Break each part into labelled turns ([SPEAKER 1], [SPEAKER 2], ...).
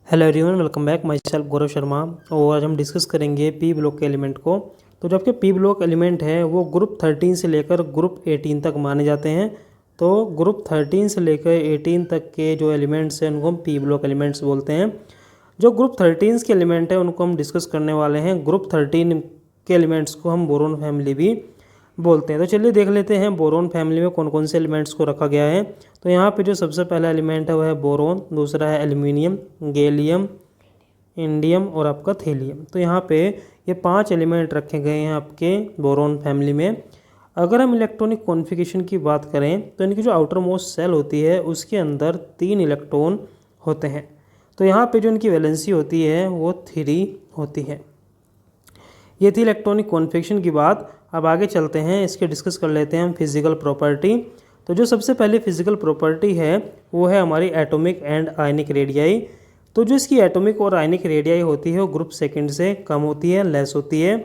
[SPEAKER 1] Hello everyone, welcome back. Myself Gaurav Sharma. और आज हम डिस्कस करेंगे पी ब्लॉक के एलिमेंट को। तो जो आपके पी ब्लॉक एलिमेंट है वो ग्रुप 13 से लेकर ग्रुप 18 तक माने जाते हैं। तो ग्रुप 13 से लेकर 18 तक के जो एलिमेंट्स हैं उनको हम पी ब्लॉक एलिमेंट्स बोलते हैं। जो ग्रुप 13 के एलिमेंट हैं उनको हम डिस्कस करने वाले हैं। ग्रुप 13 के एलिमेंट्स को हम बोरोन फैमिली भी बोलते हैं। तो चलिए देख लेते हैं बोरोन फैमिली में कौन कौन से एलिमेंट्स को रखा गया है। तो यहाँ पे जो सबसे पहला एलिमेंट है वह है बोरोन, दूसरा है एल्यूमिनियम, गैलियम, इंडियम और आपका थेलियम। तो यहाँ पे ये 5 एलिमेंट रखे गए हैं आपके बोरोन फैमिली में। अगर हम इलेक्ट्रॉनिक कॉन्फ़िगरेशन की बात करें तो इनकी जो आउटर मोस्ट सेल होती है उसके अंदर 3 इलेक्ट्रॉन होते हैं। तो यहाँ पे जो इनकी वैलेंसी होती है वो 3 होती है। ये थी इलेक्ट्रॉनिक कॉन्फ़िगरेशन की बात। अब आगे चलते हैं, इसके डिस्कस कर लेते हैं हम फिजिकल प्रॉपर्टी। तो जो सबसे पहले फिजिकल प्रॉपर्टी है वो है हमारी एटॉमिक एंड आयनिक रेडियाई। तो जो इसकी एटॉमिक और आयनिक रेडियाई होती है वो ग्रुप सेकंड से कम होती है, लेस होती है,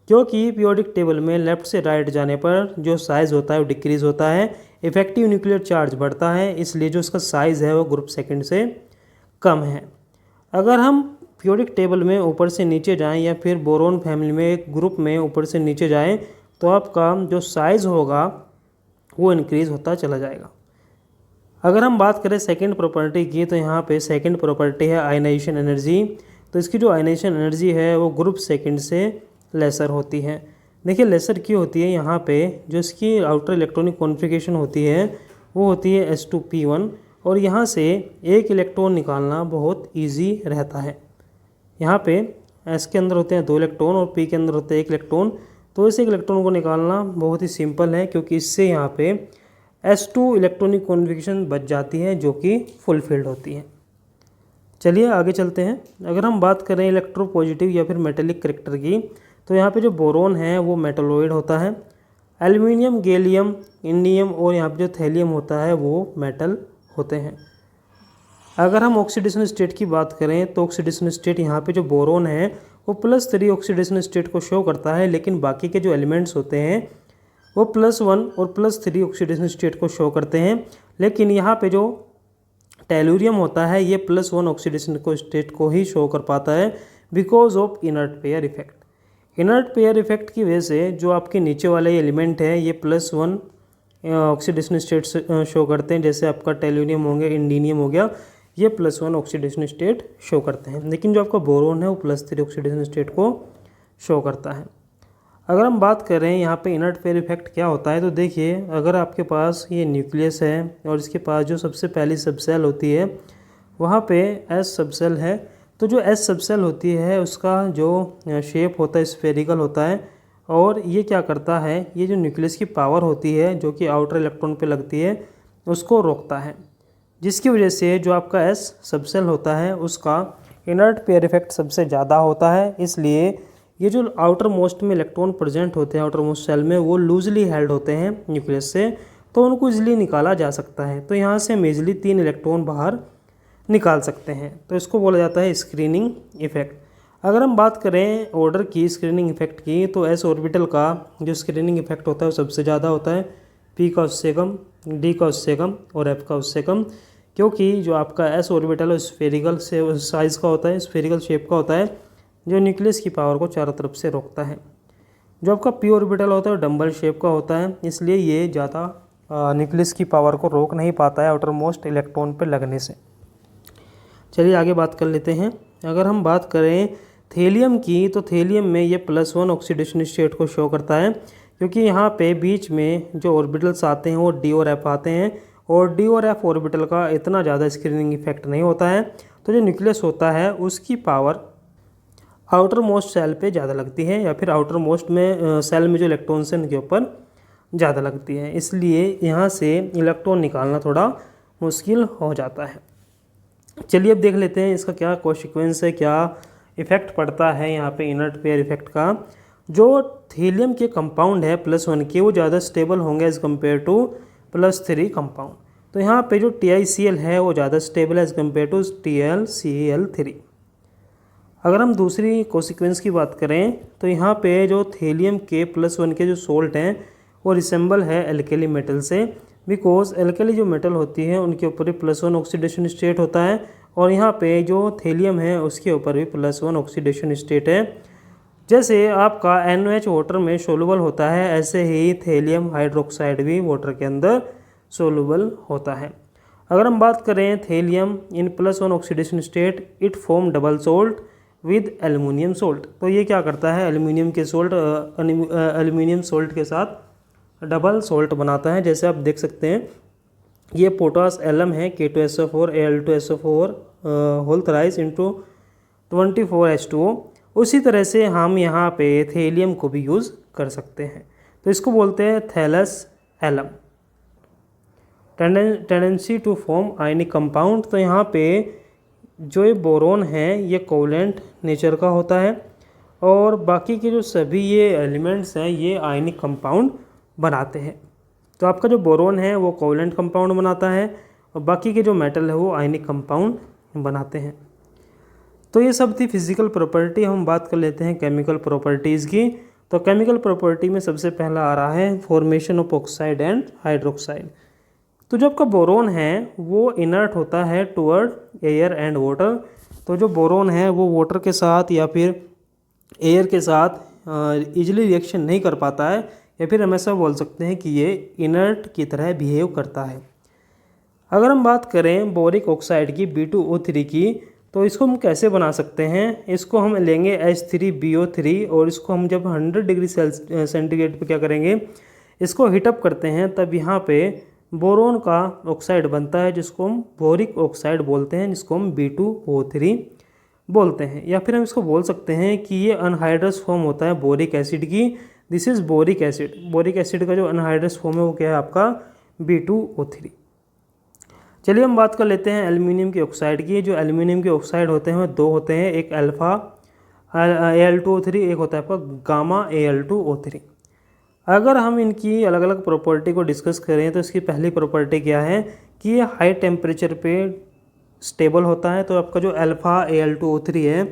[SPEAKER 1] क्योंकि पीरियोडिक टेबल में लेफ्ट से राइट जाने पर जो साइज़ होता है वो डिक्रीज़ होता है, इफेक्टिव न्यूक्लियर चार्ज बढ़ता है, इसलिए जो इसका साइज़ है वो ग्रुप सेकंड से कम है। अगर हम पीरियोडिक टेबल में ऊपर से नीचे जाएं या फिर बोरोन फैमिली में एक ग्रुप में ऊपर से नीचे जाएं तो आपका जो साइज़ होगा वो इंक्रीज़ होता चला जाएगा। अगर हम बात करें सेकंड प्रॉपर्टी की तो यहाँ पे सेकंड प्रॉपर्टी है आयनाइजेशन एनर्जी। तो इसकी जो आयनाइजेशन एनर्जी है वो ग्रुप सेकंड से लेसर होती है। देखिए लेसर क्यों होती है, यहाँ पे जो इसकी आउटर इलेक्ट्रॉनिक कॉन्फ़िगरेशन होती है वो होती है S2P1 और यहाँ से एक इलेक्ट्रॉन निकालना बहुत ईजी रहता है। यहाँ पे S के अंदर होते हैं 2 इलेक्ट्रॉन और P के अंदर होते हैं 1 इलेक्ट्रॉन। तो इस एक इलेक्ट्रॉन को निकालना बहुत ही सिंपल है, क्योंकि इससे यहाँ पे S2 इलेक्ट्रॉनिक कॉन्फ़िगरेशन बच जाती है जो कि फुलफिल्ड होती है। चलिए आगे चलते हैं। अगर हम बात करें इलेक्ट्रोपॉजिटिव या फिर मेटेलिक करेक्टर की तो यहाँ पे जो बोरोन है वो मेटलॉइड होता है, एल्यूमिनियम, गैलियम, इंडियम और यहाँ पे जो थैलियम होता है वो मेटल होते हैं। अगर हम ऑक्सीडेशन स्टेट की बात करें तो ऑक्सीडेशन स्टेट यहाँ पे जो बोरोन है वो +3 ऑक्सीडेशन स्टेट को शो करता है, लेकिन बाकी के जो एलिमेंट्स होते हैं वो +1 और +3 ऑक्सीडेशन स्टेट को शो करते हैं। लेकिन यहाँ पे जो टेलुरियम होता है ये +1 ऑक्सीडेशन को स्टेट को ही शो कर पाता है because of inert pair effect. Inert pair effect की वजह से जो आपके नीचे वाले एलिमेंट है ये +1 ऑक्सीडेशन स्टेट शो करते हैं, जैसे आपका टेलुरियम हो गया, इंडिनियम हो गया, ये +1 ऑक्सीडेशन स्टेट शो करते हैं। लेकिन जो आपका बोरोन है वो +3 ऑक्सीडेशन स्टेट को शो करता है। अगर हम बात करें यहाँ पे इनर्ट पेयर इफेक्ट क्या होता है तो देखिए, अगर आपके पास ये न्यूक्लियस है और इसके पास जो सबसे पहली सबसेल होती है वहाँ पे एस सबसेल है, तो जो एस सबसेल होती है उसका जो शेप होता है स्फेरिकल होता है और ये क्या करता है, ये जो न्यूक्लियस की पावर होती है जो कि आउटर इलेक्ट्रॉन पे लगती है उसको रोकता है, जिसकी वजह से जो आपका एस सबसेल होता है उसका इनर्ट पेयर इफेक्ट सबसे ज़्यादा होता है। इसलिए ये जो आउटर मोस्ट में इलेक्ट्रॉन प्रेजेंट होते हैं आउटर मोस्ट सेल में वो लूजली हेल्ड होते हैं न्यूक्लियस से, तो उनको इजीली निकाला जा सकता है। तो यहाँ से हम इजीली 3 इलेक्ट्रॉन बाहर निकाल सकते हैं, तो इसको बोला जाता है स्क्रीनिंग इफेक्ट। अगर हम बात करें ऑर्डर की स्क्रीनिंग इफेक्ट की तो एस ऑर्बिटल का जो स्क्रीनिंग इफेक्ट होता है वो सबसे ज़्यादा होता है, पी का उससे कम, डी का उससे कम और एफ का उससे कम, क्योंकि जो आपका एस ऑर्बिटल है स्फेरिकल से साइज़ का होता है, स्फेरिकल शेप का होता है, जो न्यूक्लियस की पावर को चारों तरफ से रोकता है। जो आपका पी ऑर्बिटल होता है वो डम्बल शेप का होता है, इसलिए ये ज़्यादा न्यूक्लियस की पावर को रोक नहीं पाता है आउटर मोस्ट इलेक्ट्रॉन पर लगने से। चलिए आगे बात कर लेते हैं। अगर हम बात करें थेलियम की तो थेलियम में ये +1 ऑक्सीडेशन स्टेट को शो करता है, क्योंकि यहाँ पे बीच में जो ऑर्बिटल्स आते हैं वो डी और एफ आते हैं और डी और एफ ऑर्बिटल का इतना ज़्यादा स्क्रीनिंग इफेक्ट नहीं होता है। तो जो न्यूक्लियस होता है उसकी पावर आउटर मोस्ट सेल पे ज़्यादा लगती है या फिर आउटर मोस्ट में सेल में जो इलेक्ट्रॉन्स हैं उनके ऊपर ज़्यादा लगती है, इसलिए यहाँ से इलेक्ट्रॉन निकालना थोड़ा मुश्किल हो जाता है। चलिए अब देख लेते हैं इसका क्या कॉन्सिक्वेंस है, क्या इफ़ेक्ट पड़ता है यहाँ पे इनर्ट पेयर इफेक्ट का। जो थीलियम के कंपाउंड है +1 के वो ज़्यादा स्टेबल होंगे एज़ कम्पेयर टू +3 कंपाउंड। तो यहाँ पे जो TiCl है वो ज़्यादा स्टेबल है एज़ कम्पेयर टू TlCl3। अगर हम दूसरी कॉन्सिक्वेंस की बात करें तो यहाँ पे जो थीलियम के +1 के जो सोल्ट हैं वो रिसेंबल है एल्केली मेटल से, बिकॉज एल्केली जो मेटल होती है उनके ऊपर ही +1 ऑक्सीडेशन स्टेट होता है और यहाँ पे जो थेलियम है उसके ऊपर भी +1 ऑक्सीडेशन स्टेट है। जैसे आपका NaOH वाटर में सोलुबल होता है, ऐसे ही थेलियम हाइड्रोक्साइड भी वाटर के अंदर सोलुबल होता है। अगर हम बात करें thallium in +1 oxidation state, it form double salt with aluminium salt. तो ये क्या करता है, एल्युमिनियम सोल्ट के साथ डबल सोल्ट बनाता है। जैसे आप देख सकते हैं ये पोटास एलम है, K2SO4 Al2SO4 whole thrice into 24H2O। उसी तरह से हम यहाँ पे थेलियम को भी यूज़ कर सकते हैं। तो इसको बोलते हैं thallous alum. Tendency to form ionic compound. तो यहाँ पे जो ये बोरोन है ये कोवलेंट नेचर का होता है और बाकी के जो सभी ये एलिमेंट्स हैं ये आयनिक कंपाउंड बनाते हैं। तो आपका जो बोरोन है वो कोवलेंट कंपाउंड बनाता है और बाकी के जो मेटल है वो आयनिक कंपाउंड बनाते हैं। तो ये सब थी फिजिकल प्रॉपर्टी। हम बात कर लेते हैं केमिकल प्रॉपर्टीज़ की। तो केमिकल प्रॉपर्टी में सबसे पहला आ रहा है formation of oxide and hydroxide. तो जो आपका बोरोन है वो इनर्ट होता है टुवर्ड एयर एंड वाटर। तो जो बोरोन है वो वाटर के साथ या फिर एयर के साथ इजीली रिएक्शन नहीं कर पाता है, या फिर हम ऐसा बोल सकते हैं कि ये इनर्ट की तरह बिहेव करता है। अगर हम बात करें बोरिक ऑक्साइड की B2O3 की, तो इसको हम कैसे बना सकते हैं। इसको हम लेंगे H3BO3 और इसको हम जब 100 डिग्री सेंटीग्रेड पे क्या करेंगे, इसको हीटअप करते हैं, तब यहाँ पे बोरोन का ऑक्साइड बनता है जिसको हम बोरिक ऑक्साइड बोलते हैं, जिसको हम B2O3 बोलते हैं। या फिर हम इसको बोल सकते हैं कि ये अनहाइड्रस फॉर्म होता है बोरिक एसिड की। This is boric acid. Boric acid का जो अनहाइड्रस फॉर्म है वो क्या है आपका B2O3। चलिए हम बात कर लेते हैं एल्युमिनियम के ऑक्साइड की। जो एल्युमिनियम के ऑक्साइड होते हैं वो दो होते हैं, एक अल्फ़ा Al2O3, एक होता है आपका गामा Al2O3। अगर हम इनकी अलग अलग प्रॉपर्टी को डिस्कस करें तो इसकी पहली प्रॉपर्टी क्या है कि ये हाई टेम्परेचर पे स्टेबल होता है। तो आपका जो अल्फ़ा Al2O3 है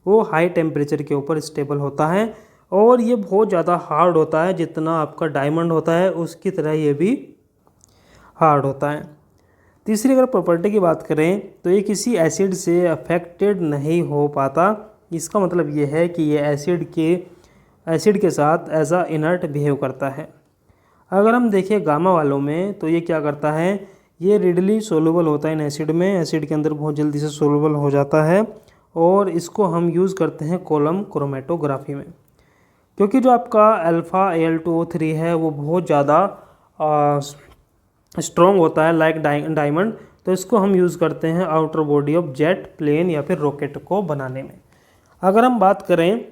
[SPEAKER 1] वो हाई टेम्परेचर के ऊपर स्टेबल होता है और ये बहुत ज़्यादा हार्ड होता है। जितना आपका डायमंड होता है उसकी तरह ये भी हार्ड होता है। तीसरी अगर प्रॉपर्टी की बात करें तो ये किसी एसिड से अफेक्टेड नहीं हो पाता। इसका मतलब ये है कि ये एसिड के साथ एज अ इनर्ट बिहेव करता है। अगर हम देखें गामा वालों में तो ये क्या करता है, ये रिडली सोलुबल होता है इन एसिड में, एसिड के अंदर बहुत जल्दी से सोलुबल हो जाता है और इसको हम यूज़ करते हैं कॉलम क्रोमेटोग्राफी में। क्योंकि जो आपका अल्फ़ा Al2O3 है वो बहुत ज़्यादा स्ट्रॉन्ग होता है लाइक डायमंड, तो इसको हम यूज़ करते हैं outer body of jet plane या फिर रॉकेट को बनाने में। अगर हम बात करें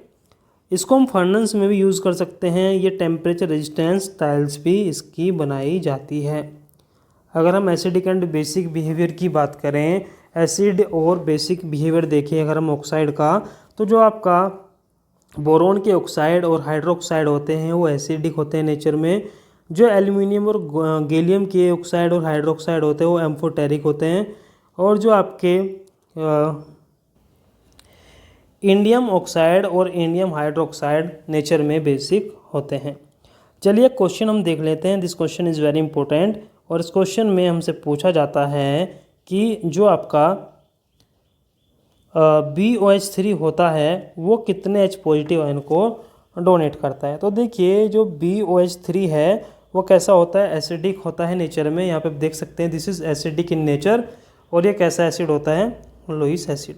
[SPEAKER 1] इसको हम फर्नेस में भी यूज़ कर सकते हैं। ये टेम्परेचर रेजिस्टेंस टाइल्स भी इसकी बनाई जाती है। अगर हम एसिडिक एंड बेसिक बिहेवियर की बात करें, एसिड और बेसिक बिहेवियर देखें अगर हम ऑक्साइड का, तो जो आपका बोरोन के ऑक्साइड और हाइड्रोक्साइड होते हैं वो एसिडिक होते हैं नेचर में। जो एल्युमिनियम और गैलियम के ऑक्साइड और हाइड्रोक्साइड होते हैं वो एम्फोटेरिक होते हैं। और जो आपके इंडियम ऑक्साइड और इंडियम हाइड्रोक्साइड नेचर में बेसिक होते हैं। चलिए क्वेश्चन हम देख लेते हैं। This question is very important और इस क्वेश्चन में हमसे पूछा जाता है कि जो आपका BOH3 होता है वो कितने H पॉजिटिव आयन को डोनेट करता है। तो देखिए जो BOH3 है वो कैसा होता है, एसिडिक होता है नेचर में। यहाँ पे आप देख सकते हैं this is acidic in nature. और ये कैसा एसिड होता है, लुईस एसिड।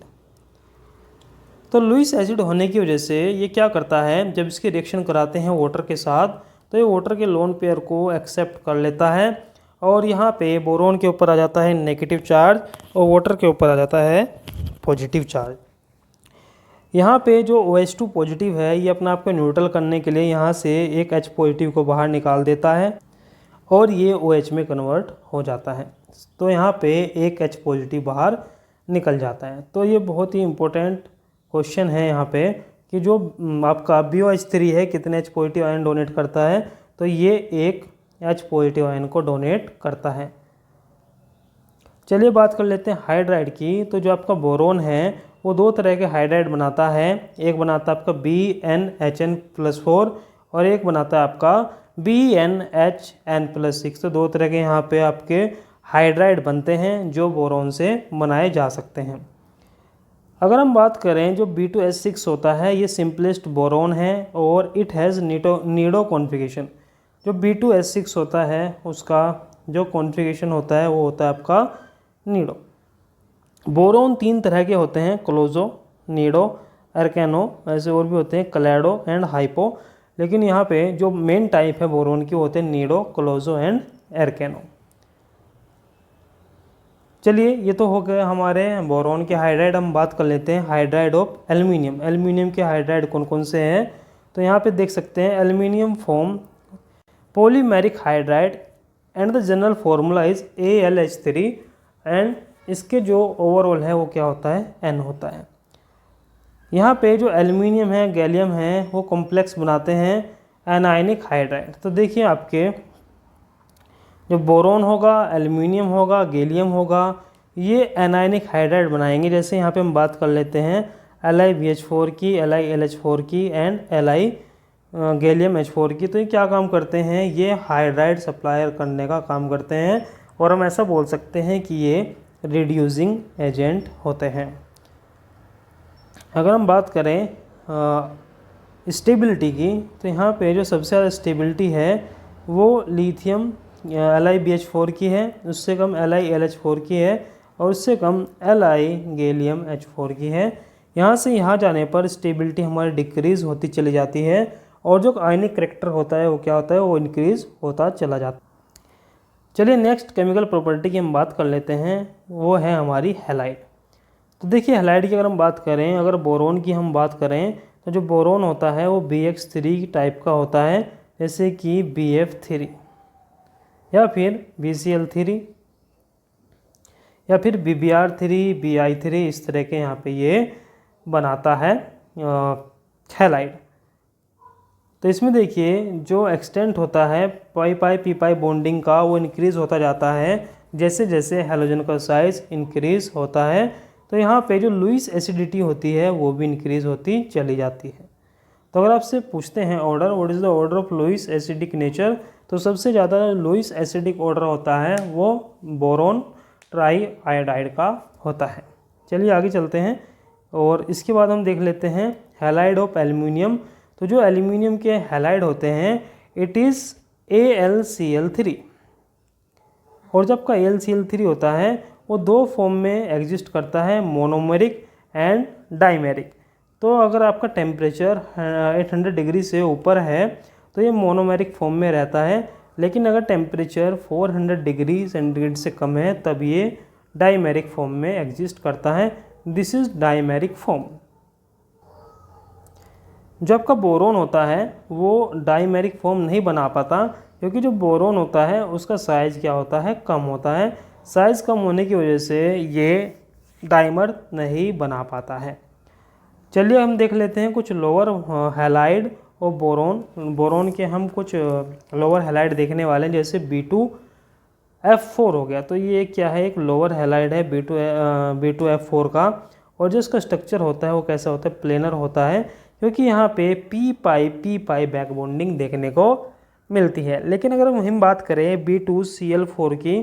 [SPEAKER 1] तो लुईस एसिड होने की वजह से ये क्या करता है, जब इसके रिएक्शन कराते हैं वाटर के साथ तो ये वाटर के लोन पेयर को एक्सेप्ट कर लेता है और यहाँ पे बोरोन के ऊपर आ जाता है नेगेटिव चार्ज और वाटर के ऊपर आ जाता है पॉजिटिव चार्ज। यहाँ पे जो OH2 पॉजिटिव है ये अपने आप को न्यूट्रल करने के लिए यहाँ से एक H पॉजिटिव को बाहर निकाल देता है और ये OH में कन्वर्ट हो जाता है। तो यहाँ पे एक H पॉजिटिव बाहर निकल जाता है। तो ये बहुत ही इम्पोर्टेंट क्वेश्चन है यहाँ पे कि जो आपका BOH3 है कितने H पॉजिटिव आयन डोनेट करता है, तो ये एक H पॉजिटिव आयन को डोनेट करता है। चलिए बात कर लेते हैं हाइड्राइड की। तो जो आपका बोरोन है वो दो तरह के हाइड्राइड बनाता है। एक बनाता है आपका BnHn+4 और एक बनाता है आपका BnHn+6। तो दो तरह के यहाँ पे आपके हाइड्राइड बनते हैं जो बोरोन से बनाए जा सकते हैं। अगर हम बात करें जो B2S6 होता है ये सिंपलेस्ट बोरोन है और इट हैज़ नीडो कॉन्फ़िगरेशन। जो B2S6 होता है उसका जो कॉन्फ़िगरेशन होता है वो होता है आपका नीडो। बोरोन 3 तरह के होते हैं, क्लोजो, नीडो, एर्केनो, ऐसे और भी होते हैं क्लैडो एंड हाइपो, लेकिन यहाँ पे जो मेन टाइप है बोरोन की होते हैं नीडो, क्लोजो एंड एर्केनो। चलिए ये तो हो गए हमारे बोरोन के हाइड्राइड। हम बात कर लेते हैं हाइड्राइड ऑफ एल्यूमिनियम। एल्यूमिनियम के हाइड्राइड कौन कौन से हैं, तो यहाँ पे देख सकते हैं aluminium form polymeric hydride and the general formula is AlH3 and इसके जो ओवरऑल है वो क्या होता है, N होता है। यहाँ पे जो एल्यूमिनियम है, गैलियम है, वो कॉम्प्लेक्स बनाते हैं एनायनिक हाइड्राइड। तो देखिए आपके जो बोरोन होगा, एल्यूमिनियम होगा, गैलियम होगा, ये एनायनिक हाइड्राइड बनाएंगे। जैसे यहाँ पे हम बात कर लेते हैं LiBH4 की, LiLH4 की एंड Li गैलियम H4 की। तो ये क्या काम करते हैं, ये हाइड्राइड सप्लायर करने का काम करते हैं और हम ऐसा बोल सकते हैं कि ये रिड्यूसिंग एजेंट होते हैं। अगर हम बात करें स्टेबिलिटी की, तो यहाँ पे जो सबसे ज़्यादा स्टेबिलिटी है वो लिथियम LiBH4 की है, उससे कम LiLH4 की है और उससे कम Li गैलियम H4 की है। यहाँ से यहाँ जाने पर स्टेबिलिटी हमारी डिक्रीज़ होती चली जाती है और जो आयनिक करैक्टर होता है वो क्या होता है, वो इंक्रीज़ होता चला जाता है। चलिए नेक्स्ट केमिकल प्रॉपर्टी की हम बात कर लेते हैं, वो है हमारी हैलाइड। तो देखिए हैलाइड की अगर हम बात करें, अगर बोरोन की हम बात करें, तो जो बोरोन होता है वो BX3 टाइप का होता है, जैसे कि BF3 या फिर BCl3 या फिर BBr3, Bi3, इस तरह के यहाँ पे ये बनाता है हैलाइड। तो इसमें देखिए जो एक्सटेंट होता है पाई पी पाई बॉन्डिंग का, वो इंक्रीज़ होता जाता है जैसे जैसे हैलोजन का साइज़ इंक्रीज़ होता है। तो यहाँ पे जो लुईस एसिडिटी होती है वो भी इंक्रीज़ होती चली जाती है। तो अगर आपसे पूछते हैं order, what is the order of Lewis acidic nature, तो सबसे ज़्यादा लुईस एसिडिक ऑर्डर होता है वो बोरोन ट्राई आयोडाइड का होता है। चलिए आगे चलते हैं और इसके बाद हम देख लेते हैं हैलाइड ऑफ एल्यूमिनियम। तो जो एल्यूमिनियम के हैलाइड होते हैं इट इज़ AlCl3 और जब का AlCl3 होता है वो दो फॉर्म में एग्जिस्ट करता है, मोनोमेरिक एंड डाइमेरिक। तो अगर आपका टेम्परेचर 800 डिग्री से ऊपर है तो ये मोनोमेरिक फॉर्म में रहता है, लेकिन अगर टेम्परेचर 400 डिग्री सेंटीग्रेड से कम है तब ये डाइमेरिक फॉर्म में एग्जिस्ट करता है। This is dimeric form. जो आपका बोरोन होता है वो डाइमेरिक फॉर्म नहीं बना पाता, क्योंकि जो बोरोन होता है उसका साइज़ क्या होता है, कम होता है। साइज़ कम होने की वजह से ये डाइमर नहीं बना पाता है। चलिए हम देख लेते हैं कुछ लोअर हैलाइड और बोरोन के हम कुछ लोअर हैलाइड देखने वाले हैं, जैसे B2F4 हो गया। तो ये क्या है, एक लोअर हैलाइड है B2F4 का, और जो इसका स्ट्रक्चर होता है वो कैसा होता है, प्लेनर होता है, क्योंकि यहाँ पे पी पाई बैक बॉन्डिंग देखने को मिलती है। लेकिन अगर हम बात करें B2Cl4 की,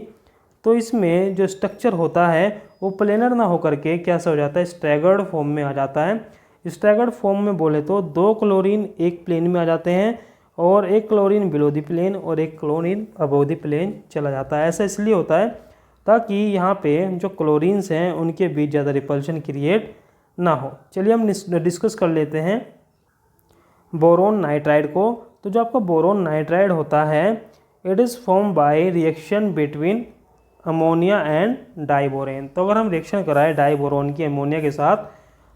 [SPEAKER 1] तो इसमें जो स्ट्रक्चर होता है वो प्लेनर ना होकर के कैसा हो जाता है, स्टैगर्ड फॉर्म में आ जाता है। स्टैगर्ड फॉर्म में बोले तो दो क्लोरीन एक प्लेन में आ जाते हैं और एक क्लोरीन बिलो द प्लेन और एक क्लोरीन अबव द प्लेन चला जाता है। ऐसा इसलिए होता है ताकि यहाँ पे जो क्लोरीन्स हैं उनके बीच ज़्यादा रिपल्शन क्रिएट ना हो। चलिए हम डिस्कस कर लेते हैं बोरोन नाइट्राइड को। तो जो आपका बोरोन नाइट्राइड होता है it is form by reaction between ammonia and diborane. तो अगर हम रिएक्शन कराएं डाइबोरोन की अमोनिया के साथ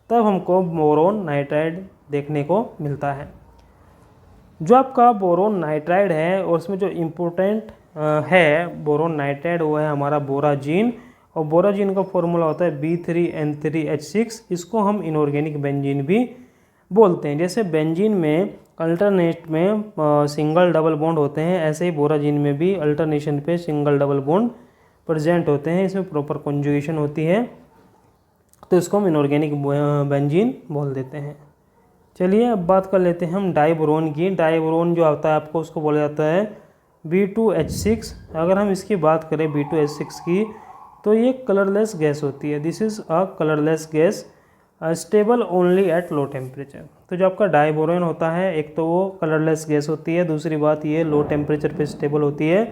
[SPEAKER 1] तब हमको बोरोन नाइट्राइड देखने को मिलता है। जो आपका बोरोन नाइट्राइड है और उसमें जो इम्पोर्टेंट है बोरोन नाइट्राइड वो है हमारा बोराजीन, और बोराजीन का फॉर्मूला होता है B3N3H6। इसको हम इनऑर्गेनिक बेंजीन भी बोलते हैं। जैसे बेंजीन में अल्टरनेट में सिंगल डबल बॉन्ड होते हैं, ऐसे ही बोराजीन में भी अल्टरनेशन पे सिंगल डबल बॉन्ड प्रेजेंट होते हैं, इसमें प्रॉपर कॉन्जुगेशन होती है, तो इसको हम इनऑर्गेनिक बेंजीन बोल देते हैं। चलिए अब बात कर लेते हैं हम डाइबोरोन की। डाइबोरोन जो होता है आपको उसको बोला जाता है B2H6, अगर हम इसकी बात करें B2H6 की, तो ये कलरलेस गैस होती है। This is a colourless gas stable only at low temperature. तो जो आपका डाइबोरेन होता है, एक तो वो कलरलेस गैस होती है, दूसरी बात ये लो टेम्परेचर पे स्टेबल होती है।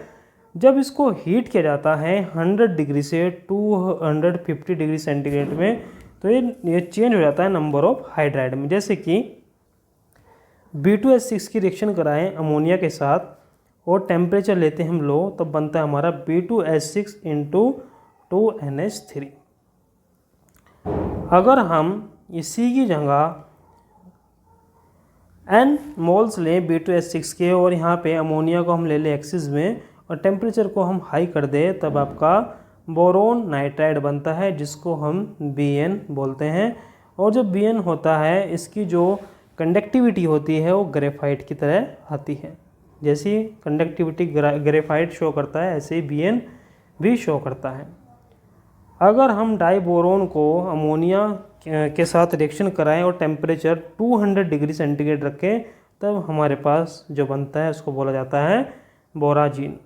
[SPEAKER 1] जब इसको हीट किया जाता है 100 डिग्री से 250 डिग्री सेंटीग्रेड में, तो ये चेंज हो जाता है नंबर ऑफ हाइड्राइड में। जैसे कि B2H6 की रिएक्शन कराएं अमोनिया के साथ और टेम्परेचर लेते हैं हम लो, तब बनता है हमारा B2H6 इंटू 2NH3। अगर हम इसी की जगह N मोल्स लें B2H6 के और यहाँ पे अमोनिया को हम ले लें एक्सिस में और टेम्परेचर को हम हाई कर दें, तब आपका बोरोन नाइट्राइड बनता है, जिसको हम Bn बोलते हैं। और जो Bn होता है, इसकी जो कंडक्टिविटी होती है वो ग्रेफाइट की तरह आती है। जैसी कंडक्टिविटी ग्रेफाइट शो करता है, ऐसे ही Bn भी शो करता है। अगर हम डाइबोरोन को अमोनिया के साथ रिएक्शन कराएं और टेम्परेचर 200 डिग्री सेंटीग्रेड रखें, तब हमारे पास जो बनता है उसको बोला जाता है बोराजीन।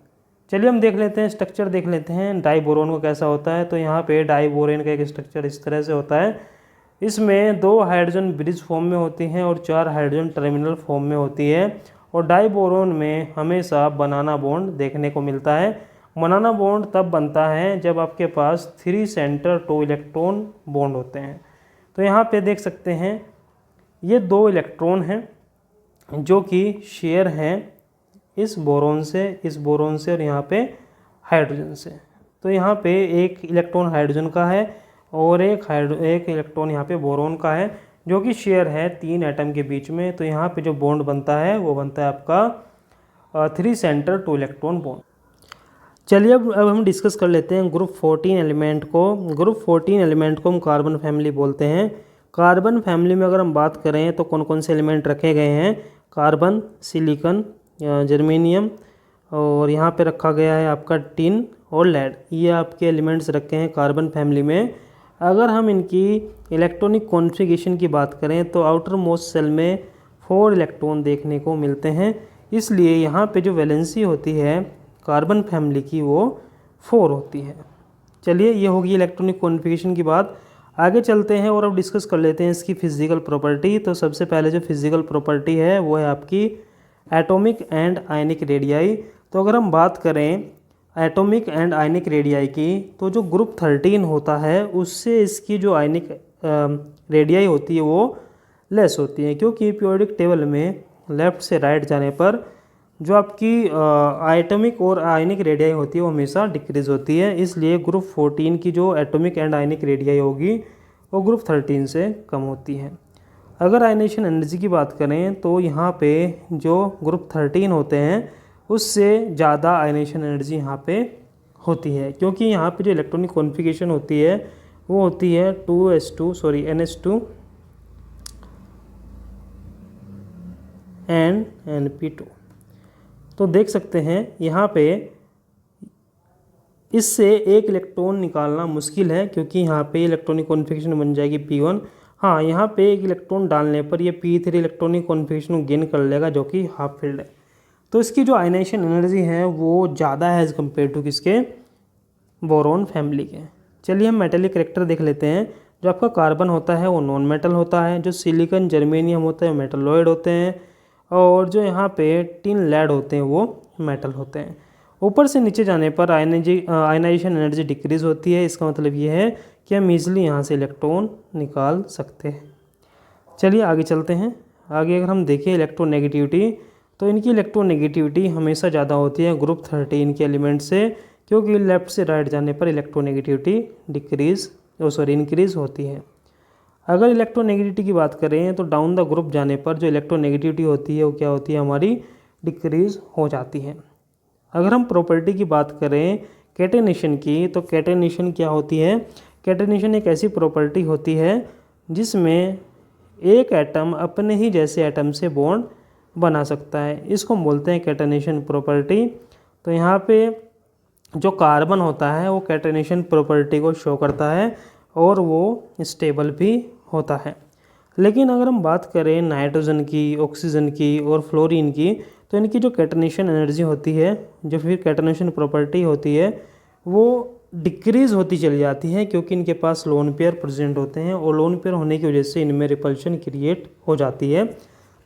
[SPEAKER 1] चलिए हम देख लेते हैं, स्ट्रक्चर देख लेते हैं डाइबोरोन को कैसा होता है। तो यहाँ पे डाइबोरेन का एक स्ट्रक्चर इस तरह से होता है। इसमें 2 हाइड्रोजन ब्रिज फॉर्म में होती हैं और 4 हाइड्रोजन टर्मिनल फॉर्म में होती है। और डाइबोरोन में हमेशा बनाना बॉन्ड देखने को मिलता है। बनाना बॉन्ड तब बनता है जब आपके पास 3 सेंटर 2 इलेक्ट्रॉन बॉन्ड होते हैं। तो यहाँ पे देख सकते हैं ये 2 इलेक्ट्रॉन हैं जो कि शेयर हैं इस बोरोन से और यहाँ पे हाइड्रोजन से। तो यहाँ पे एक इलेक्ट्रॉन हाइड्रोजन का है और एक इलेक्ट्रॉन यहाँ पे बोरोन का है, जो कि शेयर है 3 एटम के बीच में। तो यहाँ पे जो बॉन्ड बनता है वो बनता है आपका 3 सेंटर 2 इलेक्ट्रॉन बॉन्ड। चलिए अब हम डिस्कस कर लेते हैं ग्रुप 14 एलिमेंट को। ग्रुप 14 एलिमेंट को हम कार्बन फैमिली बोलते हैं। कार्बन फैमिली में अगर हम बात करें तो कौन कौन से एलिमेंट रखे गए हैं? कार्बन, सिलिकॉन, जर्मेनियम और यहाँ पे रखा गया है आपका टिन और लेड। ये आपके एलिमेंट्स रखे हैं कार्बन फैमिली में। अगर हम इनकी इलेक्ट्रॉनिक कॉन्फ़िगरेशन की बात करें तो आउटर मोस्ट सेल में 4 इलेक्ट्रॉन देखने को मिलते हैं। इसलिए यहाँ पे जो वैलेंसी होती है कार्बन फैमिली की वो 4 होती है। चलिए ये होगी इलेक्ट्रॉनिक कॉन्फ़िगरेशन की बात। आगे चलते हैं और अब डिस्कस कर लेते हैं इसकी फिजिकल प्रॉपर्टी। तो सबसे पहले जो फिजिकल प्रॉपर्टी है वो है आपकी एटॉमिक एंड आयनिक रेडियाई। तो अगर हम बात करें एटॉमिक एंड आयनिक रेडियाई की, तो जो ग्रुप 13 होता है उससे इसकी जो आयनिक रेडियाई होती है वो लेस होती है, क्योंकि पीरियोडिक टेबल में लेफ़्ट से राइट जाने पर जो आपकी एटॉमिक और आयनिक रेडियाई होती है वो हमेशा डिक्रीज होती है। इसलिए ग्रुप 14 की जो एटॉमिक एंड आयनिक रेडियाई होगी वो ग्रुप 13 से कम होती है। अगर आयनेशन एनर्जी की बात करें तो यहाँ पे जो ग्रुप 13 होते हैं उससे ज़्यादा आयनेशन एनर्जी यहाँ पे होती है, क्योंकि यहाँ पे जो इलेक्ट्रॉनिक कॉन्फ़िगरेशन होती है वो होती है NH2 एंड Np2। तो देख सकते हैं यहाँ पे इससे एक इलेक्ट्रॉन निकालना मुश्किल है, क्योंकि यहाँ पे इलेक्ट्रॉनिक कॉन्फ़िगरेशन बन जाएगी P1। हाँ, यहाँ पे एक इलेक्ट्रॉन डालने पर ये P3 इलेक्ट्रॉनिक कॉन्फ़िगरेशन गेन कर लेगा, जो कि हाफ फील्ड है। तो इसकी जो आयनेशन एनर्जी है वो ज़्यादा है एज़ कम्पेयर टू किसके? बोरोन फैमिली के। चलिए हम मेटेलिक कैरेक्टर देख लेते हैं। जो आपका कार्बन होता है वो नॉन मेटल होता है, जो सिलिकॉन जर्मेनियम होता है वो मेटलॉइड होते हैं, और जो यहाँ पे टिन लेड होते हैं वो मेटल होते हैं। ऊपर से नीचे जाने पर आयनाइजेशन एनर्जी डिक्रीज़ होती है। इसका मतलब ये है कि हम ईजिली यहाँ से इलेक्ट्रॉन निकाल सकते हैं। चलिए आगे चलते हैं। आगे अगर हम देखें इलेक्ट्रोनेगेटिविटी, तो इनकी इलेक्ट्रोनेगेटिविटी हमेशा ज़्यादा होती है ग्रुप 13 के एलिमेंट से, क्योंकि लेफ़्ट से राइट जाने पर इलेक्ट्रोनेगेटिविटी इंक्रीज़ होती है। अगर इलेक्ट्रोनेगेटिविटी की बात करें तो डाउन द ग्रुप जाने पर जो इलेक्ट्रोनेगेटिविटी होती है वो क्या होती है? हमारी डिक्रीज़ हो जाती है। अगर हम प्रॉपर्टी की बात करें कैटेनेशन की, तो कैटेनेशन क्या होती है? कैटेनेशन एक ऐसी प्रॉपर्टी होती है जिसमें एक एटम अपने ही जैसे एटम से बॉन्ड बना सकता है। इसको हम बोलते हैं कैटेनेशन प्रॉपर्टी। तो यहाँ पे जो कार्बन होता है वो कैटेनेशन प्रॉपर्टी को शो करता है और वो स्टेबल भी होता है। लेकिन अगर हम बात करें नाइट्रोजन की, ऑक्सीजन की और फ्लोरीन की, तो इनकी जो कैटनेशन एनर्जी होती है, जो फिर कैटनेशन प्रॉपर्टी होती है, वो डिक्रीज़ होती चली जाती है, क्योंकि इनके पास लोन पेयर प्रेजेंट होते हैं और लोन पेयर होने की वजह से इनमें रिपल्शन क्रिएट हो जाती है।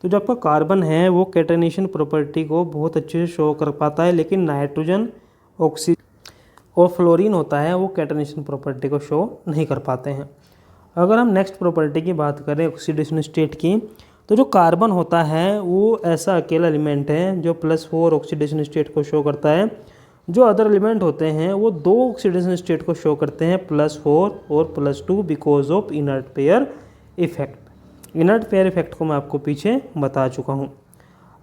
[SPEAKER 1] तो जो आपका कार्बन है वो कैटनेशन प्रॉपर्टी को बहुत अच्छे से शो कर पाता है, लेकिन नाइट्रोजन, ऑक्सीजन और फ्लोरीन होता है वो कैटनेशन प्रॉपर्टी को शो नहीं कर पाते हैं। अगर हम नेक्स्ट प्रॉपर्टी की बात करें ऑक्सीडेशन स्टेट की, तो जो कार्बन होता है वो ऐसा अकेला एलिमेंट है जो +4 ऑक्सीडेशन स्टेट को शो करता है। जो अदर एलिमेंट होते हैं वो 2 ऑक्सीडेशन स्टेट को शो करते हैं, +4 और +2, because of inert pair effect. Inert pair effect को मैं आपको पीछे बता चुका हूँ।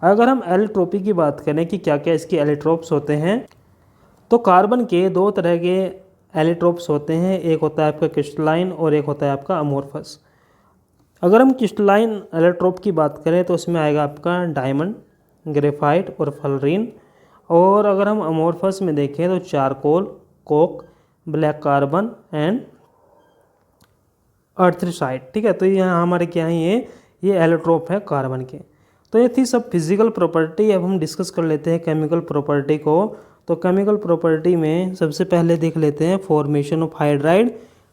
[SPEAKER 1] अगर हम एलिट्रोपी की बात करें कि क्या क्या इसके एलिट्रोप्स होते हैं, तो कार्बन के 2 तरह के एलिट्रोप्स होते हैं, एक होता है आपका क्रिस्टलाइन और एक होता है आपका अमोर्फस। अगर हम क्रिस्टलाइन एलिट्रोप की बात करें तो उसमें आएगा आपका डायमंड, ग्रेफाइट और फ्लोरीन। और अगर हम अमोर्फस में देखें तो charcoal, coke, black carbon and anthracite. ठीक है, तो यहाँ हमारे क्या है, ये एलिट्रोप है कार्बन के। तो ये थी सब फिजिकल प्रॉपर्टी। अब हम डिस्कस कर लेते हैं केमिकल प्रॉपर्टी को। तो केमिकल प्रॉपर्टी में सबसे पहले देख लेते हैं फॉर्मेशन ऑफ हाइड्राइड।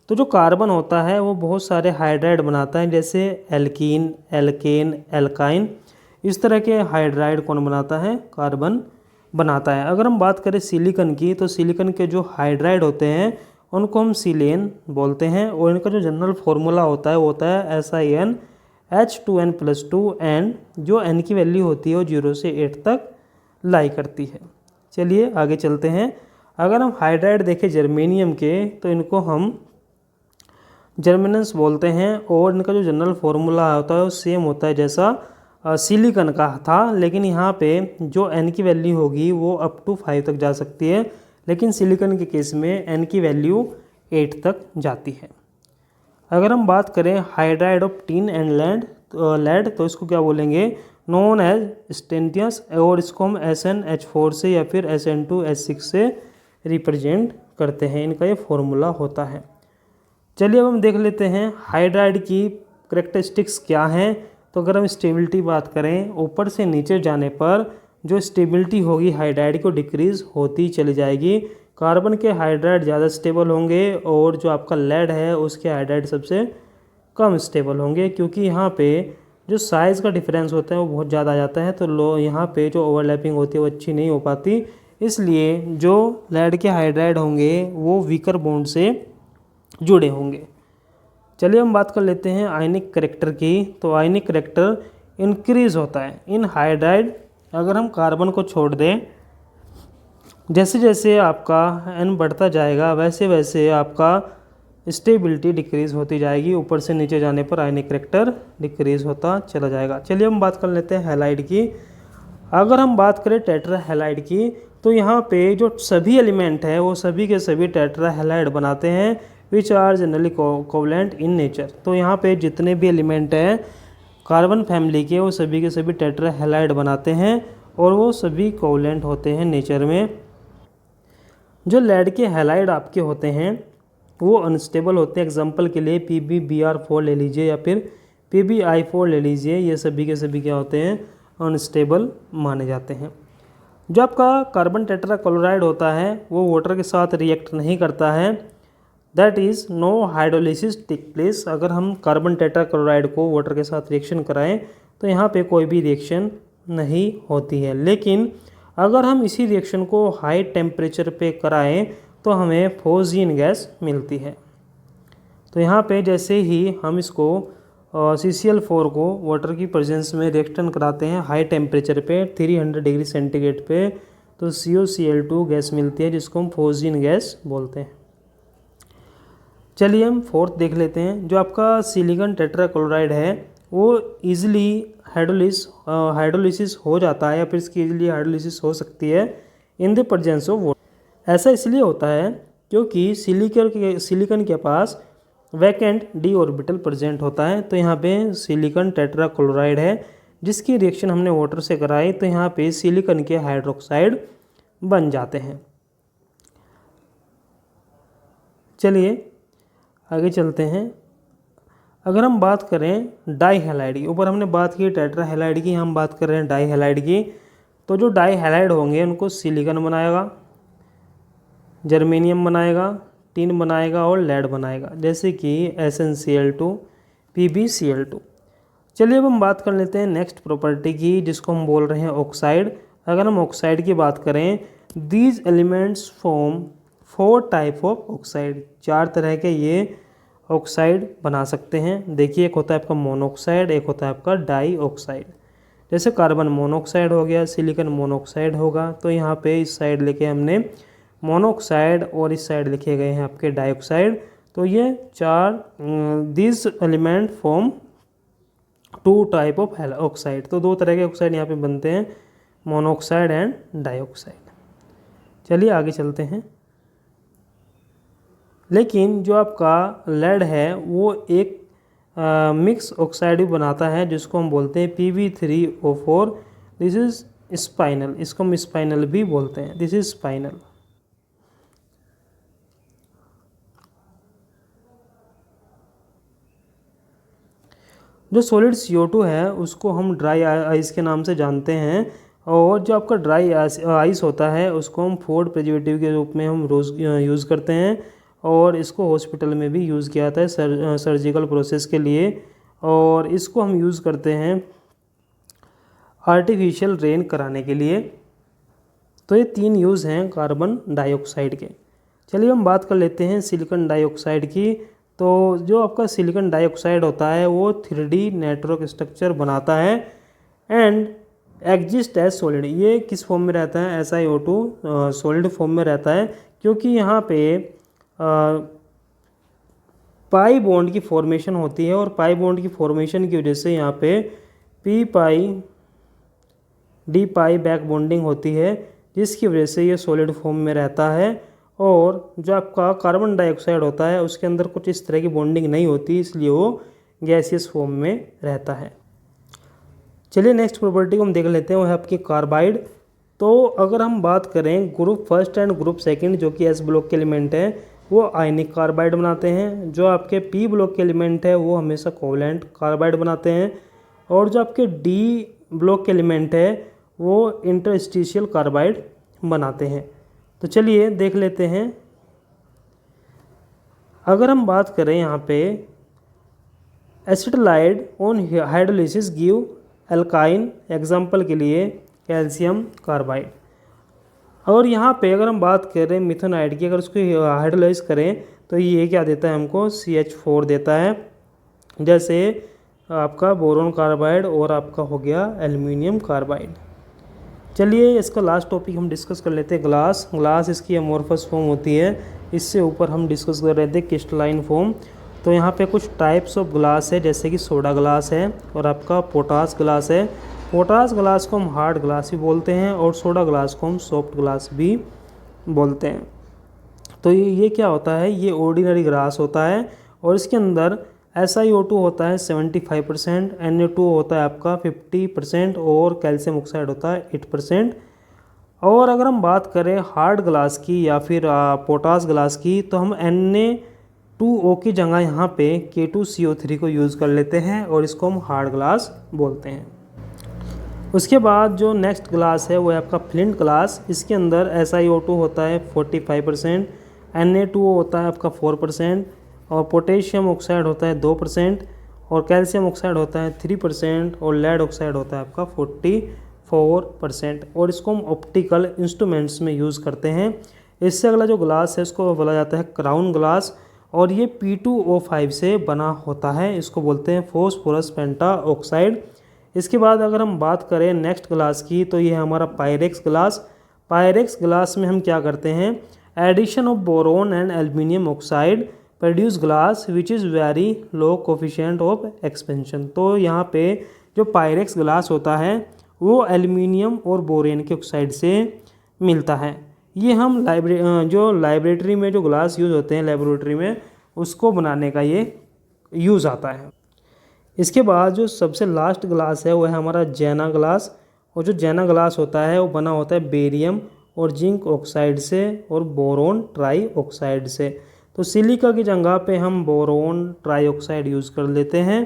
[SPEAKER 1] तो जो कार्बन होता है वो बहुत सारे हाइड्राइड बनाता है, जैसे एल्कीन, एल्केन, एल्काइन। इस तरह के हाइड्राइड कौन बनाता है, कार्बन बनाता है। अगर हम बात करें सिलिकॉन की, तो सिलिकॉन के जो हाइड्राइड होते हैं उनको हम सिलेन बोलते हैं, और इनका जो जनरल फार्मूला होता है वो होता है SiN H2n+2, एंड जो n की वैल्यू होती है वो 0 से 8 तक लाई करती है। चलिए आगे चलते हैं। अगर हम हाइड्राइड देखें जर्मेनियम के, तो इनको हम जर्मेनस बोलते हैं, और इनका जो जनरल फार्मूला होता है वो सेम होता है जैसा सिलिकॉन का था, लेकिन यहाँ पे जो n की वैल्यू होगी वो अप टू 5 तक जा सकती है, लेकिन सिलिकॉन के केस में n की वैल्यू 8 तक जाती है। अगर हम बात करें hydride of tin and lead, तो इसको क्या बोलेंगे, नोन एज स्टेंटियस, और इसको हम SnH4 से या फिर SN2H6 से रिप्रेजेंट करते हैं। इनका ये फॉर्मूला होता है। चलिए अब हम देख लेते हैं हाइड्राइड की करेक्टरिस्टिक्स क्या हैं। तो अगर हम स्टेबिलिटी बात करें, ऊपर से नीचे जाने पर जो स्टेबिलिटी होगी हाइड्राइड को डिक्रीज़ होती चली जाएगी। कार्बन के हाइड्राइड ज़्यादा स्टेबल होंगे, और जो आपका लेड है उसके हाइड्राइड सबसे कम स्टेबल होंगे, क्योंकि यहाँ पे जो साइज़ का डिफरेंस होता है वो बहुत ज़्यादा आ जाता है, तो यहाँ पे जो ओवरलैपिंग होती है वो अच्छी नहीं हो पाती। इसलिए जो लेड के हाइड्राइड होंगे वो वीकर बॉन्ड से जुड़े होंगे। चलिए हम बात कर लेते हैं आयनिक करेक्टर की। तो आयनिक करेक्टर इंक्रीज़ होता है इन हाइड्राइड। अगर हम कार्बन को छोड़ दें, जैसे जैसे आपका n बढ़ता जाएगा वैसे वैसे आपका स्टेबिलिटी डिक्रीज़ होती जाएगी, ऊपर से नीचे जाने पर आयनिक करेक्टर डिक्रीज़ होता चला जाएगा। चलिए हम बात कर लेते हैं हैलाइड की। अगर हम बात करें टेट्रा हैलाइड की, तो यहाँ पे जो सभी एलिमेंट है वो सभी के सभी टेट्रा हैलाइड बनाते हैं, which are generally covalent in nature. तो यहाँ पे जितने भी एलिमेंट हैं कार्बन फैमिली के वो सभी के सभी टेट्रा हैलाइड बनाते हैं, और वो सभी कोवलेंट होते हैं नेचर में। जो लेड के हैलाइड आपके होते हैं वो अनस्टेबल होते हैं। एग्जांपल के लिए PbBr4 ले लीजिए या फिर PbI4 ले लीजिए, ये सभी के सभी क्या होते हैं, अनस्टेबल माने जाते हैं। जो आपका कार्बन टेट्राक्लोराइड होता है वो वाटर के साथ रिएक्ट नहीं करता है, that is no hydrolysis take place. अगर हम कार्बन टेट्राक्लोराइड को वाटर के साथ रिएक्शन कराएं तो यहाँ पे कोई भी रिएक्शन नहीं होती है, लेकिन अगर हम इसी रिएक्शन को हाई टेम्परेचर पे कराएं तो हमें फोजीन गैस मिलती है। तो यहाँ पे जैसे ही हम इसको CCl4 को वाटर की प्रेजेंस में रिएक्शन कराते हैं हाई टेम्परेचर पे 300 डिग्री सेंटीग्रेड पे, तो COCl2 गैस मिलती है, जिसको हम फोजीन गैस बोलते हैं। चलिए हम फोर्थ देख लेते हैं। जो आपका सिलिकॉन टेट्राक्लोराइड है वो ईजिली हाइड्रोलिसिस हो जाता है, या फिर इसकी ईजिली हाइड्रोलिसिस हो सकती है in the presence of water. ऐसा इसलिए होता है क्योंकि सिलिकॉन के पास वैकेंट d ऑर्बिटल प्रेजेंट होता है। तो यहाँ पे सिलिकॉन टेट्राक्लोराइड है जिसकी रिएक्शन हमने वाटर से कराई, तो यहाँ पे सिलिकॉन के हाइड्रोक्साइड बन जाते हैं। चलिए आगे चलते हैं। अगर हम बात करें डाई हैलाइड की, ऊपर हमने बात की टेट्रा हैलाइड की, हम बात कर रहे हैं डाई हैलाइड की। तो जो डाई हैलाइड होंगे उनको सिलिकॉन बनाएगा, जर्मेनियम बनाएगा, टिन बनाएगा और लेड बनाएगा, जैसे कि SnCl2, PbCl2। चलिए अब हम बात कर लेते हैं नेक्स्ट प्रॉपर्टी की, जिसको हम बोल रहे हैं ऑक्साइड। अगर हम ऑक्साइड की बात करें, these elements form 4 type of oxide, 4 तरह के ये ऑक्साइड बना सकते हैं। देखिए, एक होता है आपका मोनोऑक्साइड, एक होता है आपका डाई ऑक्साइड। जैसे कार्बन मोनोऑक्साइड हो गया, सिलिकॉन मोनोऑक्साइड होगा। तो यहाँ पे इस साइड लेके हमने मोनोऑक्साइड और इस साइड लिखे गए हैं आपके डाइऑक्साइड। तो ये 4 this element form 2 type of oxide. तो 2 तरह के ऑक्साइड यहाँ पे बनते हैं, मोनोऑक्साइड एंड डाइऑक्साइड। चलिए आगे चलते हैं। लेकिन जो आपका लेड है वो एक मिक्स ऑक्साइड भी बनाता है, जिसको हम बोलते हैं Pb3O4। दिस इज स्पाइनल, इसको हम स्पाइनल भी बोलते हैं, दिस इज स्पाइनल। जो सॉलिड CO2 है उसको हम ड्राई आइस के नाम से जानते हैं, और जो आपका ड्राई आइस होता है उसको हम फूड प्रिजर्वेटिव के रूप में हम रोज़ यूज़ करते हैं, और इसको हॉस्पिटल में भी यूज़ किया जाता है सर्जिकल प्रोसेस के लिए। और इसको हम यूज़ करते हैं आर्टिफिशियल रेन कराने के लिए। तो ये 3 यूज़ हैं कार्बन डाइऑक्साइड के। चलिए हम बात कर लेते हैं सिलिकॉन डाइऑक्साइड की। तो जो आपका सिलिकॉन डाइऑक्साइड होता है वो 3D नेटवर्क स्ट्रक्चर बनाता है एंड एग्जिस्ट एज सॉलिड। ये किस फॉर्म में रहता है? SiO2 सॉलिड फॉर्म में रहता है, क्योंकि यहाँ पे पाई बॉन्ड की फॉर्मेशन होती है, और पाई बॉन्ड की फॉर्मेशन की वजह से यहाँ पे P पाई D पाई बैक बॉन्डिंग होती है, जिसकी वजह से ये सॉलिड फॉर्म में रहता है। और जो आपका कार्बन डाइऑक्साइड होता है उसके अंदर कुछ इस तरह की बॉन्डिंग नहीं होती, इसलिए वो गैसियस फॉर्म में रहता है। चलिए नेक्स्ट प्रॉपर्टी को हम देख लेते हैं, वो है आपकी कार्बाइड। तो अगर हम बात करें group first and group second, जो कि S ब्लॉक के एलिमेंट हैं, वो आयनिक कार्बाइड बनाते हैं। जो आपके P ब्लॉक के एलिमेंट है वो हमेशा कोवलेंट कार्बाइड बनाते हैं, और जो आपके D ब्लॉक के एलिमेंट है वो इंटरस्टिशियल कार्बाइड बनाते हैं। तो चलिए देख लेते हैं। अगर हम बात करें यहाँ पे acetylide on hydrolysis give alkyne, example के लिए कैल्शियम कार्बाइड। और यहाँ पे अगर हम बात करें मिथेनाइड की, अगर उसको हाइड्रोलाइज करें तो ये क्या देता है हमको? CH4 देता है, जैसे आपका बोरोन कार्बाइड और आपका हो गया एल्युमिनियम कार्बाइड। चलिए इसका लास्ट टॉपिक हम डिस्कस कर लेते हैं, ग्लास। ग्लास इसकी अमोर्फस फॉर्म होती है, इससे ऊपर हम डिस्कस कर रहे थे क्रिस्टलाइन फॉर्म। तो यहाँ पे कुछ टाइप्स ऑफ ग्लास है, जैसे कि सोडा ग्लास है और आपका पोटास ग्लास है। पोटास ग्लास को हम हार्ड ग्लास भी बोलते हैं, और सोडा ग्लास को हम सॉफ्ट ग्लास भी बोलते हैं। तो ये क्या होता है? ये ऑर्डिनरी ग्लास होता है, और इसके अंदर SiO2 होता है 75%, Na2 होता है आपका 50%, और कैल्शियम ऑक्साइड होता है 8%। और अगर हम बात करें हार्ड ग्लास की या फिर पोटास ग्लास की, तो हम Na2O की जगह यहाँ पे K2CO3 को यूज़ कर लेते हैं, और इसको हम हार्ड ग्लास बोलते हैं। उसके बाद जो नेक्स्ट ग्लास है वो है आपका फ्लिंट ग्लास। इसके अंदर SiO2 होता है 45%, Na2O होता है आपका 4%, और पोटेशियम ऑक्साइड होता है 2%, और कैल्शियम ऑक्साइड होता है 3%, और लेड ऑक्साइड होता है आपका 44%। और इसको हम ऑप्टिकल इंस्ट्रूमेंट्स में यूज़ करते हैं। इससे अगला जो ग्लास है उसको बोला जाता है क्राउन ग्लास, और ये P2O5 से बना होता है, इसको बोलते हैं फॉस्फोरस पेंटा ऑक्साइड। इसके बाद अगर हम बात करें नेक्स्ट ग्लास की, तो ये है हमारा पायरेक्स ग्लास। पायरेक्स ग्लास में हम क्या करते हैं? Addition of boron and aluminium oxide produce glass which is very low coefficient of expansion. तो यहाँ पे जो पायरेक्स ग्लास होता है वो एल्युमिनियम और बोरेन के ऑक्साइड से मिलता है। ये हम जो लाइब्रेटरी में जो ग्लास यूज़ होते हैं लेबोरेटरी में, उसको बनाने का ये यूज़ आता है। इसके बाद जो सबसे लास्ट ग्लास है वो है हमारा जैना ग्लास, और जो जैना ग्लास होता है वो बना होता है बेरियम और जिंक ऑक्साइड से और बोरोन ट्राई ऑक्साइड से। तो सिलिका की जगह पे हम बोरोन ट्राईऑक्साइड यूज़ कर लेते हैं।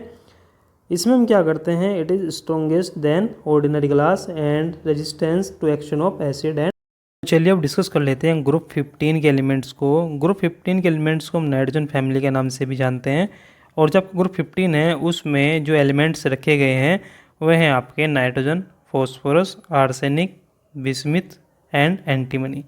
[SPEAKER 1] इसमें हम क्या करते हैं, it is strongest than ordinary glass and resistance to action of acid and. चलिए अब डिस्कस कर लेते हैं ग्रुप 15 के एलिमेंट्स को। ग्रुप 15 के एलिमेंट्स को हम नाइट्रोजन फैमिली के नाम से भी जानते हैं। और जब ग्रुप 15 है उसमें जो एलिमेंट्स रखे गए हैं वह हैं आपके nitrogen, phosphorus, arsenic, bismuth and antimony.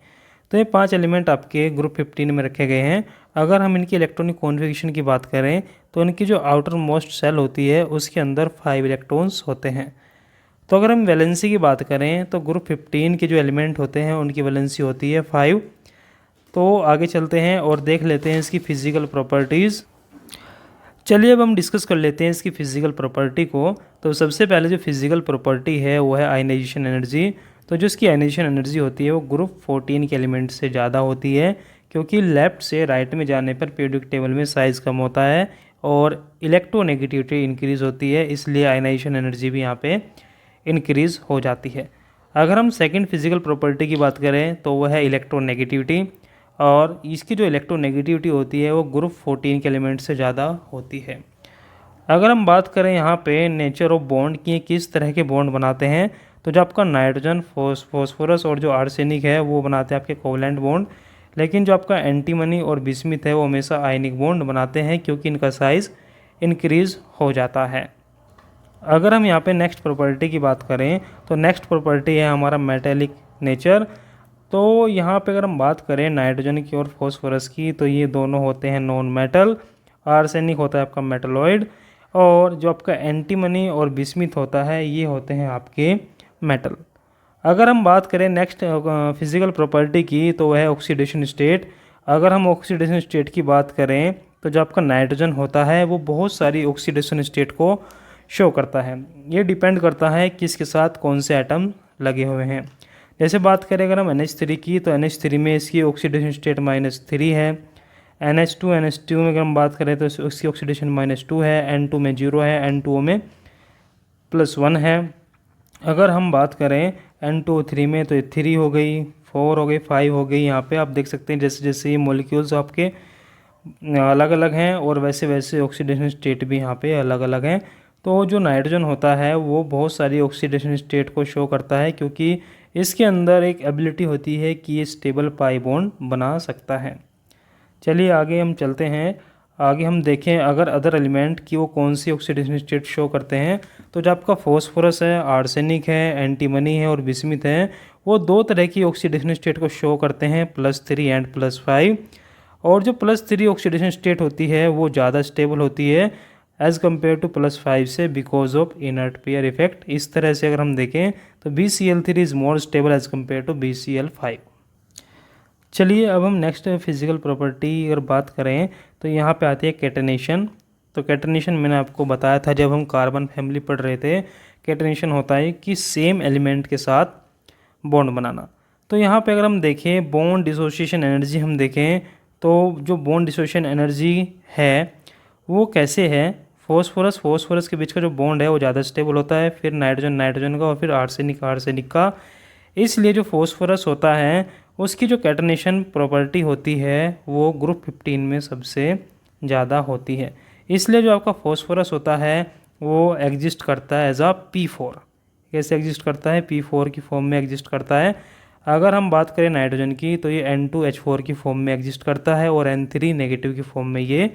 [SPEAKER 1] तो ये 5 एलिमेंट आपके ग्रुप 15 में रखे गए हैं। अगर हम इनकी इलेक्ट्रॉनिक कॉन्फ़िगरेशन की बात करें तो इनकी जो आउटर मोस्ट सेल होती है उसके अंदर 5 इलेक्ट्रॉन्स होते हैं। तो अगर हम वैलेंसी की बात करें तो ग्रुप 15 के जो एलिमेंट होते हैं उनकी वैलेंसी होती है 5। तो आगे चलते हैं और देख लेते हैं इसकी फ़िज़िकल प्रॉपर्टीज़। चलिए अब हम डिस्कस कर लेते हैं इसकी फ़िज़िकल प्रॉपर्टी को। तो सबसे पहले जो फिज़िकल प्रॉपर्टी है वो है आयनाइजेशन एनर्जी। तो जो इसकी आयनाइजेशन एनर्जी होती है वो ग्रुप 14 के एलिमेंट से ज़्यादा होती है, क्योंकि लेफ़्ट से राइट में जाने पर पीरियोडिक टेबल में साइज़ कम होता है और इलेक्ट्रोनेगेटिविटी इंक्रीज़ होती है, इसलिए आयनाइजेशन एनर्जी भी यहाँ पे इंक्रीज़ हो जाती है। अगर हम सेकंड फिज़िकल प्रॉपर्टी की बात करें तो वह है इलेक्ट्रोनेगेटिविटी, और इसकी जो इलेक्ट्रोनेगेटिविटी होती है वो ग्रुप 14 के एलिमेंट से ज़्यादा होती है। अगर हम बात करें यहाँ पे नेचर ऑफ बॉन्ड की, किस तरह के बॉन्ड बनाते हैं, तो जो आपका नाइट्रोजन, फॉस्फोरस और जो आर्सेनिक है वो बनाते हैं आपके कोवलेंट बॉन्ड, लेकिन जो आपका एंटीमनी और बिस्मिथ है वो हमेशा आयनिक बॉन्ड बनाते हैं, क्योंकि इनका साइज़ इंक्रीज़ हो जाता है। अगर हम यहाँ पे नेक्स्ट प्रॉपर्टी की बात करें तो नेक्स्ट प्रॉपर्टी है हमारा मेटेलिक नेचर। तो यहाँ पे अगर हम बात करें नाइट्रोजन की और फॉस्फोरस की, तो ये दोनों होते हैं नॉन मेटल। आर्सेनिक होता है आपका मेटलॉइड, और जो आपका एंटीमनी और बिस्मिथ होता है ये होते हैं आपके मेटल। अगर हम बात करें नेक्स्ट फिज़िकल प्रॉपर्टी की तो वह है ऑक्सीडेशन स्टेट। अगर हम ऑक्सीडेशन स्टेट की बात करें तो जो आपका नाइट्रोजन होता है वो बहुत सारी ऑक्सीडेशन स्टेट को शो करता है। ये डिपेंड करता है किसके साथ कौन से एटम लगे हुए हैं। जैसे बात करें अगर हम NH3 की, तो NH3 में इसकी ऑक्सीडेशन स्टेट -3 है। NH2 में अगर हम बात करें तो इसकी ऑक्सीडेशन -2 है। N2 में 0 है। N2O में +1 है। अगर हम बात करें N2O3 में तो 3 हो गई, 4 हो गई, 5 हो गई। यहाँ पे आप देख सकते हैं जैसे जैसे ये मॉलिक्यूल्स आपके अलग अलग हैं और वैसे वैसे ऑक्सीडेशन स्टेट भी यहाँ पे अलग अलग हैं। तो जो नाइट्रोजन होता है वो बहुत सारी ऑक्सीडेशन स्टेट को शो करता है, क्योंकि इसके अंदर एक एबिलिटी होती है कि ये स्टेबल पाई बॉन्ड बना सकता है। चलिए आगे हम चलते हैं। आगे हम देखें अगर अदर एलिमेंट की वो कौन सी ऑक्सीडेशन स्टेट शो करते हैं, तो जो आपका फॉस्फोरस है, आर्सेनिक है, एंटीमनी है और बिस्मिथ है, वो 2 तरह की ऑक्सीडेशन स्टेट को शो करते हैं, +3 एंड +5। और जो +3 ऑक्सीडेशन स्टेट होती है वो ज़्यादा स्टेबल होती है एज़ कम्पेयर टू +5 से, because of inert pair effect. इस तरह से अगर हम देखें तो BCl3 is more stable as compare to BCl5। चलिए अब हम नेक्स्ट फिज़िकल प्रॉपर्टी अगर बात करें तो यहाँ पे आती है कैटेनेशन। तो कैटेनेशन मैंने आपको बताया था जब हम कार्बन फैमिली पढ़ रहे थे। कैटेनेशन होता है कि सेम एलिमेंट के साथ बॉन्ड बनाना। तो यहाँ पे अगर हम देखें बॉन्ड डिसोसिएशन एनर्जी हम देखें तो जो बॉन्ड डिसोसिएशन एनर्जी है वो कैसे है, फॉस्फोरस के बीच का जो बॉन्ड है वो ज़्यादा स्टेबल होता है, फिर नाइट्रोजन का और फिर आर्सेनिक का। इसलिए जो फॉस्फोरस होता है उसकी जो कैटेनेशन प्रॉपर्टी होती है वो ग्रुप 15 में सबसे ज़्यादा होती है। इसलिए जो आपका फॉस्फोरस होता है वो एग्जिस्ट करता है एज अ P4। कैसे एग्जिस्ट करता है, P4 की फॉर्म में एग्जिस्ट करता है। अगर हम बात करें नाइट्रोजन की तो ये N2H4 की फॉर्म में एग्जिस्ट करता है और N3 नेगेटिव की फॉर्म में ये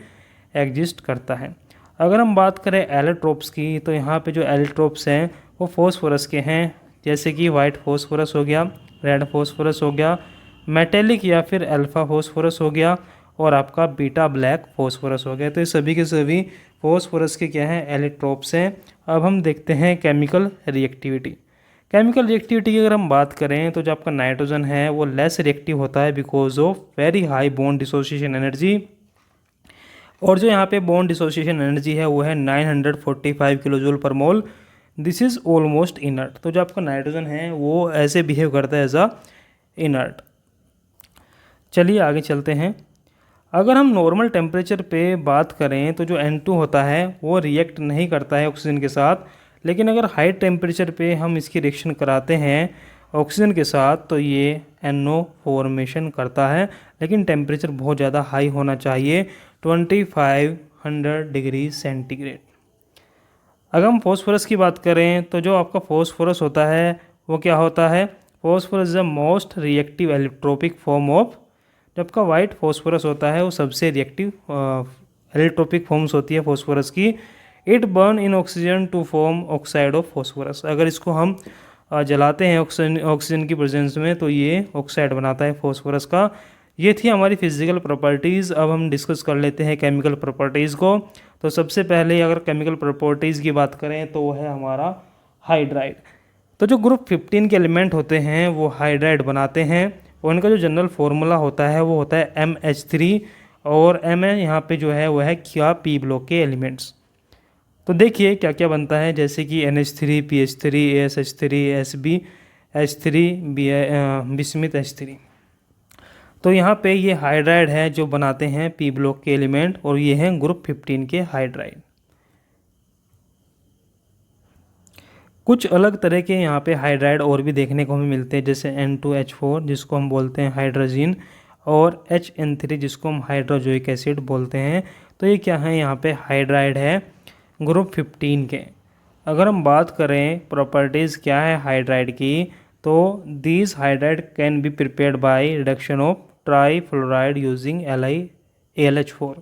[SPEAKER 1] एग्जिस्ट करता है। अगर हम बात करें एलोट्रोप्स की तो यहाँ पे जो एलोट्रोप्स हैं वो फॉस्फोरस के हैं, जैसे कि वाइट फॉस्फोरस हो गया, रेड फॉस्फोरस हो गया, मेटेलिक या फिर अल्फा फॉस्फोरस हो गया और आपका बीटा ब्लैक फॉस्फोरस हो गया। तो ये सभी के सभी फॉस्फोरस के क्या हैं, एलोट्रोप्स हैं। अब हम देखते हैं केमिकल रिएक्टिविटी। केमिकल रिएक्टिविटी की अगर हम बात करें तो जो आपका नाइट्रोजन है वो लेस रिएक्टिव होता है because of very high bond dissociation energy. और जो यहाँ पे बॉन्ड डिसोसिएशन एनर्जी है वो है 945 kilojoule per mole. This is almost inert. तो जो आपका नाइट्रोजन है वो ऐसे बिहेव करता है एज अ इनर्ट। चलिए आगे चलते हैं। अगर हम नॉर्मल टेम्परेचर पे बात करें तो जो N2 होता है वो रिएक्ट नहीं करता है ऑक्सीजन के साथ, लेकिन अगर हाई टेम्परेचर पे हम इसकी रिएक्शन कराते हैं ऑक्सीजन के साथ, तो ये NO फॉर्मेशन करता है, लेकिन टेम्परेचर बहुत ज़्यादा हाई होना चाहिए 2500 डिग्री सेंटीग्रेड। अगर हम फॉस्फोरस की बात करें तो जो आपका फॉस्फोरस होता है वो क्या होता है, phosphorus is the most reactive allotropic form of, जो आपका वाइट फॉस्फोरस होता है वो सबसे रिएक्टिव एलिट्रोपिक फॉर्म्स होती है फॉस्फोरस की। It burn in oxygen to form oxide of phosphorus, अगर इसको हम जलाते हैं ऑक्सीजन की प्रेजेंस में तो ये ऑक्साइड बनाता है फॉस्फोरस का। ये थी हमारी फिजिकल प्रॉपर्टीज़। अब हम डिस्कस कर लेते हैं केमिकल प्रॉपर्टीज़ को। तो सबसे पहले अगर केमिकल प्रॉपर्टीज़ की बात करें तो वो है हमारा हाइड्राइड। तो जो ग्रुप 15 के एलिमेंट होते हैं वो हाइड्राइड बनाते हैं, और उनका जो जनरल फार्मूला होता है वो होता है MH3, और M यहाँ पे जो है वो है क्या, पी ब्लॉक के एलिमेंट्स। तो देखिए क्या क्या बनता है, जैसे कि NH3, PH3, ASH3, SbH3, bismuth H3। तो यहाँ पे ये हाइड्राइड है जो बनाते हैं पी ब्लॉक के एलिमेंट, और ये हैं ग्रुप 15 के हाइड्राइड। कुछ अलग तरह के यहाँ पे हाइड्राइड और भी देखने को हमें मिलते हैं, जैसे N2H4 जिसको हम बोलते हैं हाइड्रोजिन, और HN3 जिसको हम हाइड्रोजोइक एसिड बोलते हैं। तो ये क्या है, यहाँ पे हाइड्राइड है ग्रुप 15 के। अगर हम बात करें प्रॉपर्टीज़ क्या है हाइड्राइड की, तो these hydride can be prepared by reduction of trifluoride using AlH4।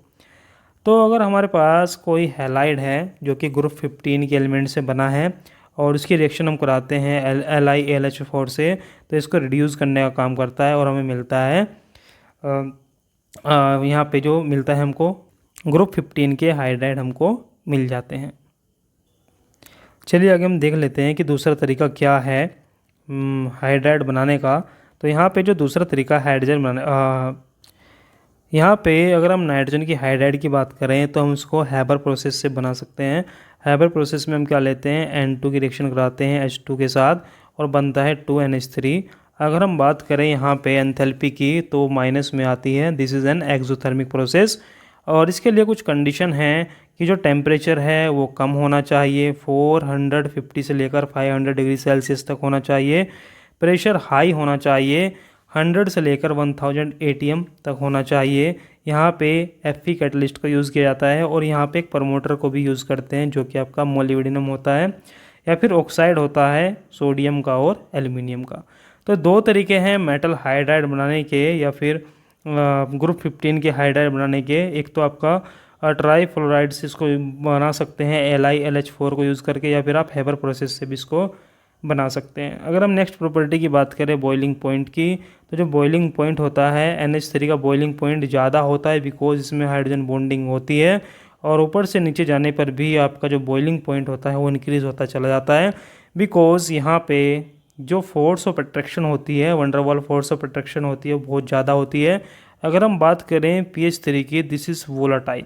[SPEAKER 1] तो अगर हमारे पास कोई हैलाइड है जो कि ग्रुप 15 के एलिमेंट से बना है और उसकी रिएक्शन हम कराते हैं AlH4 से, तो इसको रिड्यूस करने का काम करता है और हमें मिलता है यहाँ पे जो मिलता है हमको ग्रुप 15 के हाइड्राइड हमको मिल जाते हैं। चलिए आगे हम देख लेते हैं कि दूसरा तरीका क्या है हाइड्राइड बनाने का। तो यहाँ पे जो दूसरा तरीका हाइड्रोजन बनाने, यहाँ पे अगर हम नाइट्रोजन की हाइड्राइड की बात करें तो हम उसको हैबर प्रोसेस से बना सकते हैं। हैबर प्रोसेस में हम क्या लेते हैं, N2 की रिएक्शन कराते हैं H2 के साथ और बनता है 2NH3। अगर हम बात करें यहाँ पे एंथैल्पी की तो माइनस में आती है, this is an exothermic process. और इसके लिए कुछ कंडीशन है कि जो टेम्परेचर है वो कम होना चाहिए, 450 से लेकर 500 डिग्री सेल्सियस तक होना चाहिए। प्रेशर हाई होना चाहिए, 100 से लेकर 1000 ATM तक होना चाहिए। यहाँ पे Fe कैटलिस्ट का यूज़ किया जाता है, और यहाँ पे एक प्रमोटर को भी यूज़ करते हैं जो कि आपका मोलिब्डेनम होता है, या फिर ऑक्साइड होता है सोडियम का और एल्युमिनियम का। तो दो तरीके हैं मेटल हाइड्राइड बनाने के या फिर ग्रुप 15 के हाइड्राइड बनाने के। एक तो आपका ट्राईफ्लोराइड से इसको बना सकते हैं LiLH4 को यूज़ करके, या फिर आप हैबर प्रोसेस से भी इसको बना सकते हैं। अगर हम नेक्स्ट प्रॉपर्टी की बात करें बॉइलिंग पॉइंट की, तो जो बॉइलिंग पॉइंट होता है NH3 का बॉइलिंग पॉइंट ज़्यादा होता है बिकॉज इसमें हाइड्रोजन बॉन्डिंग होती है, और ऊपर से नीचे जाने पर भी आपका जो बॉइलिंग पॉइंट होता है वो इंक्रीज़ होता चला जाता है, बिकॉज यहाँ पे जो फोर्स ऑफ अट्रैक्शन होती है, वंडरवॉल फोर्स ऑफ अट्रैक्शन होती है, वो बहुत ज़्यादा होती है। अगर हम बात करें PH3 की, दिस इज़ वोलाटाइल।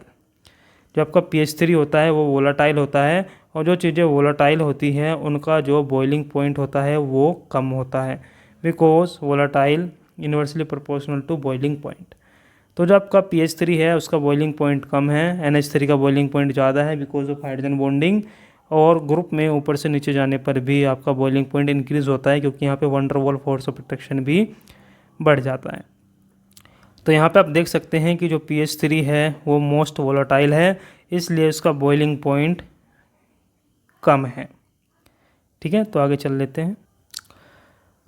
[SPEAKER 1] जो आपका PH3 होता है वो वोलाटाइल होता है, और जो चीज़ें वोलाटाइल होती हैं उनका जो बॉइलिंग पॉइंट होता है वो कम होता है, because volatile inversely proportional to boiling point. तो जो आपका PH3 है उसका बॉइलिंग पॉइंट कम है, NH3 का बॉइलिंग पॉइंट ज़्यादा है बिकॉज ऑफ हाइड्रोजन बॉन्डिंग, और ग्रुप में ऊपर से नीचे जाने पर भी आपका बॉइलिंग पॉइंट इंक्रीज़ होता है क्योंकि यहाँ पे वंडरवॉल फोर्स ऑफ अट्रैक्शन भी बढ़ जाता है। तो यहाँ पे आप देख सकते हैं कि जो PH3 है वो मोस्ट वोलाटाइल है, इसलिए उसका बॉइलिंग पॉइंट कम है। ठीक है, तो आगे चल लेते हैं।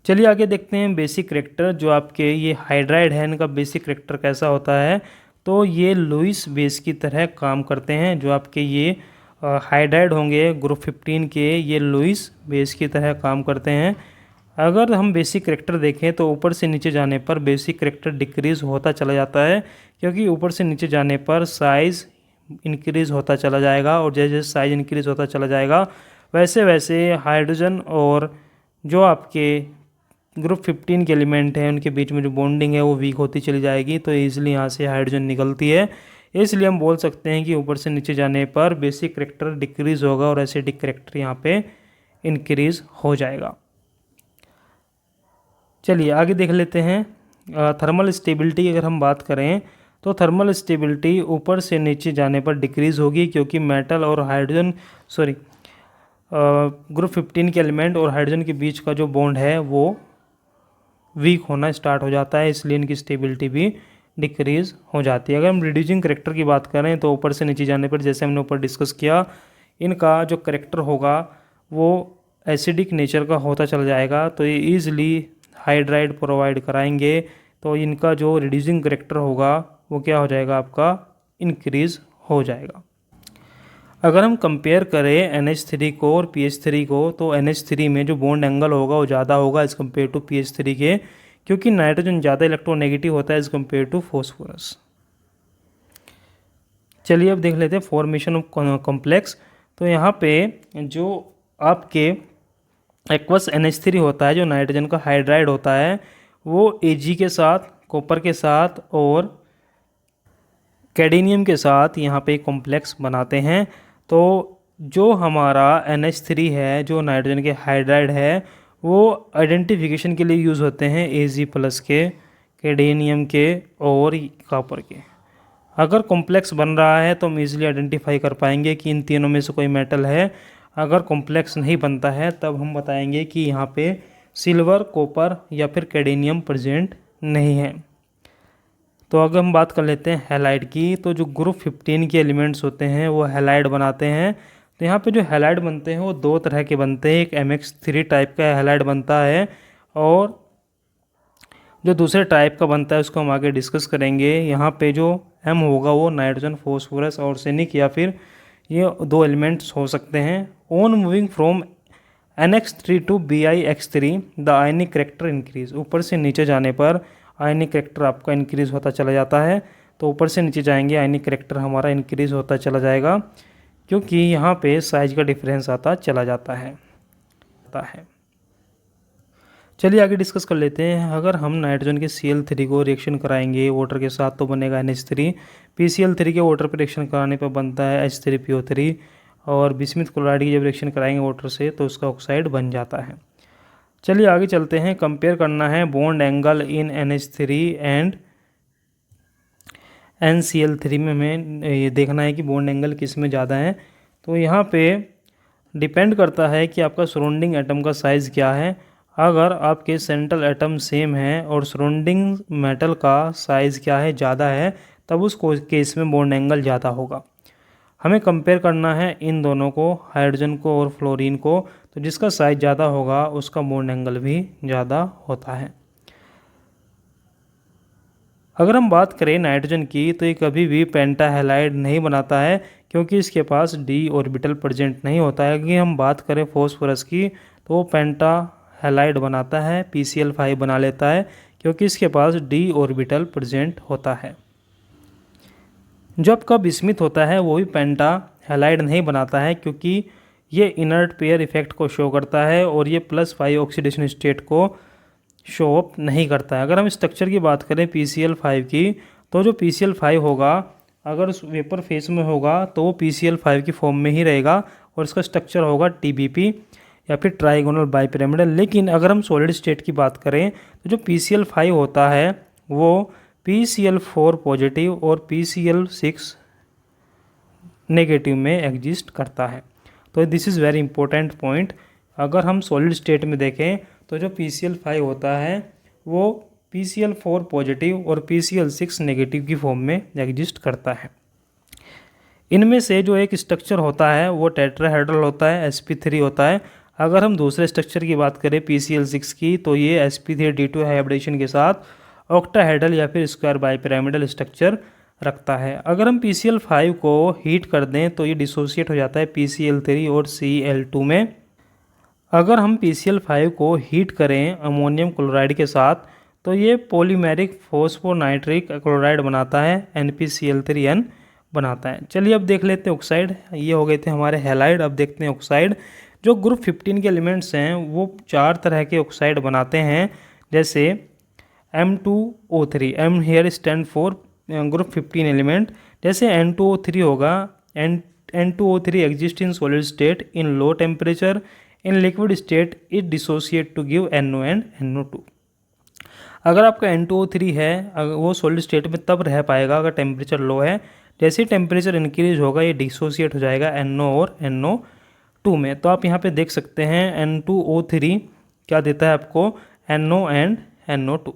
[SPEAKER 1] चलिए आगे देखते हैं बेसिक करैक्टर। जो आपके ये हाइड्राइड है इनका बेसिक करैक्टर कैसा होता है, तो ये लुईस बेस की तरह काम करते हैं। जो आपके ये हाइड्राइड होंगे ग्रुप 15 के, ये लुईस बेस की तरह काम करते हैं। अगर हम बेसिक करैक्टर देखें तो ऊपर से नीचे जाने पर बेसिक करैक्टर डिक्रीज़ होता चला जाता है, क्योंकि ऊपर से नीचे जाने पर साइज़ इंक्रीज़ होता चला जाएगा, और जैसे जैसे साइज़ इंक्रीज़ होता चला जाएगा वैसे वैसे हाइड्रोजन और जो आपके ग्रुप 15 के एलिमेंट हैं उनके बीच में जो बॉन्डिंग है वो वीक होती चली जाएगी, तो ईजिली यहाँ से हाइड्रोजन निकलती है। इसलिए हम बोल सकते हैं कि ऊपर से नीचे जाने पर बेसिक करैक्टर डिक्रीज़ होगा और एसिडिक करैक्टर यहाँ पे इंक्रीज़ हो जाएगा। चलिए आगे देख लेते हैं थर्मल स्टेबिलिटी। अगर हम बात करें तो थर्मल स्टेबिलिटी ऊपर से नीचे जाने पर डिक्रीज़ होगी, क्योंकि मेटल और हाइड्रोजन ग्रुप 15 के एलिमेंट और हाइड्रोजन के बीच का जो बॉन्ड है वो वीक होना स्टार्ट हो जाता है, इसलिए इनकी स्टेबिलिटी भी डिक्रीज हो जाती है। अगर हम रिड्यूसिंग करेक्टर की बात करें तो ऊपर से नीचे जाने पर, जैसे हमने ऊपर डिस्कस किया, इनका जो करेक्टर होगा वो एसिडिक नेचर का होता चला जाएगा, तो ये ईजिली हाइड्राइड प्रोवाइड कराएंगे, तो इनका जो रिड्यूसिंग करेक्टर होगा वो क्या हो जाएगा, आपका इंक्रीज हो जाएगा। अगर हम कंपेयर करें NH3 को और PH3 को, तो NH3 में जो बॉन्ड एंगल होगा वो ज़्यादा होगा एज़ कम्पेयर टू PH3 के, क्योंकि नाइट्रोजन ज़्यादा इलेक्ट्रोनेगेटिव होता है एज़ कम्पेयर टू फॉस्फोरस। चलिए अब देख लेते हैं फॉर्मेशन ऑफ कॉम्प्लेक्स। तो यहाँ पे जो आपके एक्वस NH3 होता है, जो नाइट्रोजन का हाइड्राइड होता है, वो Ag के साथ, कॉपर के साथ और कैडमियम के साथ यहाँ पे कॉम्प्लेक्स बनाते हैं। तो जो हमारा NH3 है, जो नाइट्रोजन के हाइड्राइड है, वो आइडेंटिफिकेशन के लिए यूज़ होते हैं Ag+ के, कैडमियम के और कॉपर के। अगर कॉम्प्लेक्स बन रहा है तो हम इजीली आइडेंटिफाई कर पाएंगे कि इन तीनों में से कोई मेटल है। अगर कॉम्प्लेक्स नहीं बनता है तब हम बताएंगे कि यहाँ पे सिल्वर, कॉपर या फिर कैडमियम प्रेजेंट नहीं है। तो अगर हम बात कर लेते हैं हैलाइड की, तो जो ग्रुप 15 के एलिमेंट्स होते हैं वो हैलाइड बनाते हैं। तो यहाँ पे जो हैलाइड बनते हैं वो दो तरह के बनते हैं, एक MX3 टाइप का हैलाइड बनता है और जो दूसरे टाइप का बनता है उसको हम आगे डिस्कस करेंगे। यहाँ पे जो M होगा वो नाइट्रोजन, फॉस्फोरस और आर्सेनिक या फिर ये दो एलिमेंट्स हो सकते हैं। On moving from NX3 to BiX3 the ionic character increase. ऊपर से नीचे जाने पर आयनिक करेक्टर आपका इंक्रीज होता चला जाता है। तो ऊपर से नीचे जाएंगे आयनिक करेक्टर हमारा इंक्रीज होता चला जाएगा, क्योंकि यहाँ पे साइज का डिफरेंस आता चला जाता है। चलिए आगे डिस्कस कर लेते हैं। अगर हम नाइट्रोजन के Cl3 को रिएक्शन कराएंगे वाटर के साथ तो बनेगा NH3। PCl3 के वाटर पर रिएक्शन कराने पर बनता है H3PO3 और बिस्मुथ क्लोराइड की जब रिएक्शन कराएंगे वाटर से तो उसका ऑक्साइड बन जाता है। चलिए आगे चलते हैं। कंपेयर करना है bond angle in NH3 and NCl3 में हमें ये देखना है कि बॉन्ड एंगल किस में ज़्यादा है। तो यहाँ पे डिपेंड करता है कि आपका सराउंडिंग एटम का साइज़ क्या है। अगर आपके सेंट्रल एटम सेम है और सराउंडिंग मेटल का साइज़ क्या है, ज़्यादा है, तब उस केस में बॉन्ड एंगल ज़्यादा होगा। हमें कंपेयर करना है इन दोनों को, हाइड्रोजन को और फ्लोरीन को, तो जिसका साइज़ ज़्यादा होगा उसका बॉन्ड एंगल भी ज़्यादा होता है। अगर हम बात करें नाइट्रोजन की, तो ये कभी भी पेंटा हैलाइड नहीं बनाता है, क्योंकि इसके पास d ऑर्बिटल प्रेजेंट नहीं होता है। अगर हम बात करें फॉस्फोरस की, तो वो पेंटा हैलाइड बनाता है, PCl5 बना लेता है, क्योंकि इसके पास d ऑर्बिटल प्रेजेंट होता है। जो आपका बिस्मुथ होता है वो भी पेंटा हैलाइड नहीं बनाता है, क्योंकि ये इनर्ट पेयर इफेक्ट को शो करता है और ये +5 ऑक्सीडेशन स्टेट को शो अप नहीं करता है। अगर हम स्ट्रक्चर की बात करें PCl5 की, तो जो PCl5 होगा अगर उस वेपर फेस में होगा तो वो PCl5 की फॉर्म में ही रहेगा और इसका स्ट्रक्चर होगा TBP या फिर ट्राइगोनल बाइपिरामिडल। लेकिन अगर हम सॉलिड स्टेट की बात करें तो जो PCl5 होता है वो PCl4 पॉजिटिव और PCl6 नेगेटिव में एग्जिस्ट करता है। तो this is very important point. अगर हम सॉलिड स्टेट में देखें तो जो PCl5 होता है वो PCl4 पॉजिटिव और PCl6 नेगेटिव की फॉर्म में एग्जिस्ट करता है। इनमें से जो एक स्ट्रक्चर होता है वो टेट्राहेड्रल होता है, sp3 होता है। अगर हम दूसरे स्ट्रक्चर की बात करें PCl6 की, तो ये sp3d2 हाइब्रिडेशन के साथ ऑक्टाहेड्रल या फिर स्क्वायर बाइपिरामिडल स्ट्रक्चर रखता है। अगर हम PCl5 को हीट कर दें तो ये डिसोसिएट हो जाता है PCl3 और Cl2 में। अगर हम PCl5 को हीट करें अमोनियम क्लोराइड के साथ तो ये पॉलीमेरिक फॉस्फोनाइट्रिक क्लोराइड बनाता है, NpCl3n बनाता है। चलिए अब देख लेते हैं ऑक्साइड। ये हो गए थे हमारे हैलाइड। अब देखते हैं ऑक्साइड। जो ग्रुप 15 के एलिमेंट्स हैं वो 4 तरह के ऑक्साइड बनाते हैं, जैसे M2O3, M here stand for group 15 element. जैसे N2O3 होगा, N2O3 exist in solid state in low temperature, in liquid state it dissociate to give NO and NO2। अगर आपका N2O3 है अगर वो सॉलिड स्टेट में तब रह पाएगा अगर टेम्परेचर लो है। जैसे ही टेम्परेचर इंक्रीज होगा ये डिसोसिएट हो जाएगा NO और NO2 टू में। तो आप यहाँ पे देख सकते हैं N2O3 क्या देता है आपको, NO एंड NO2।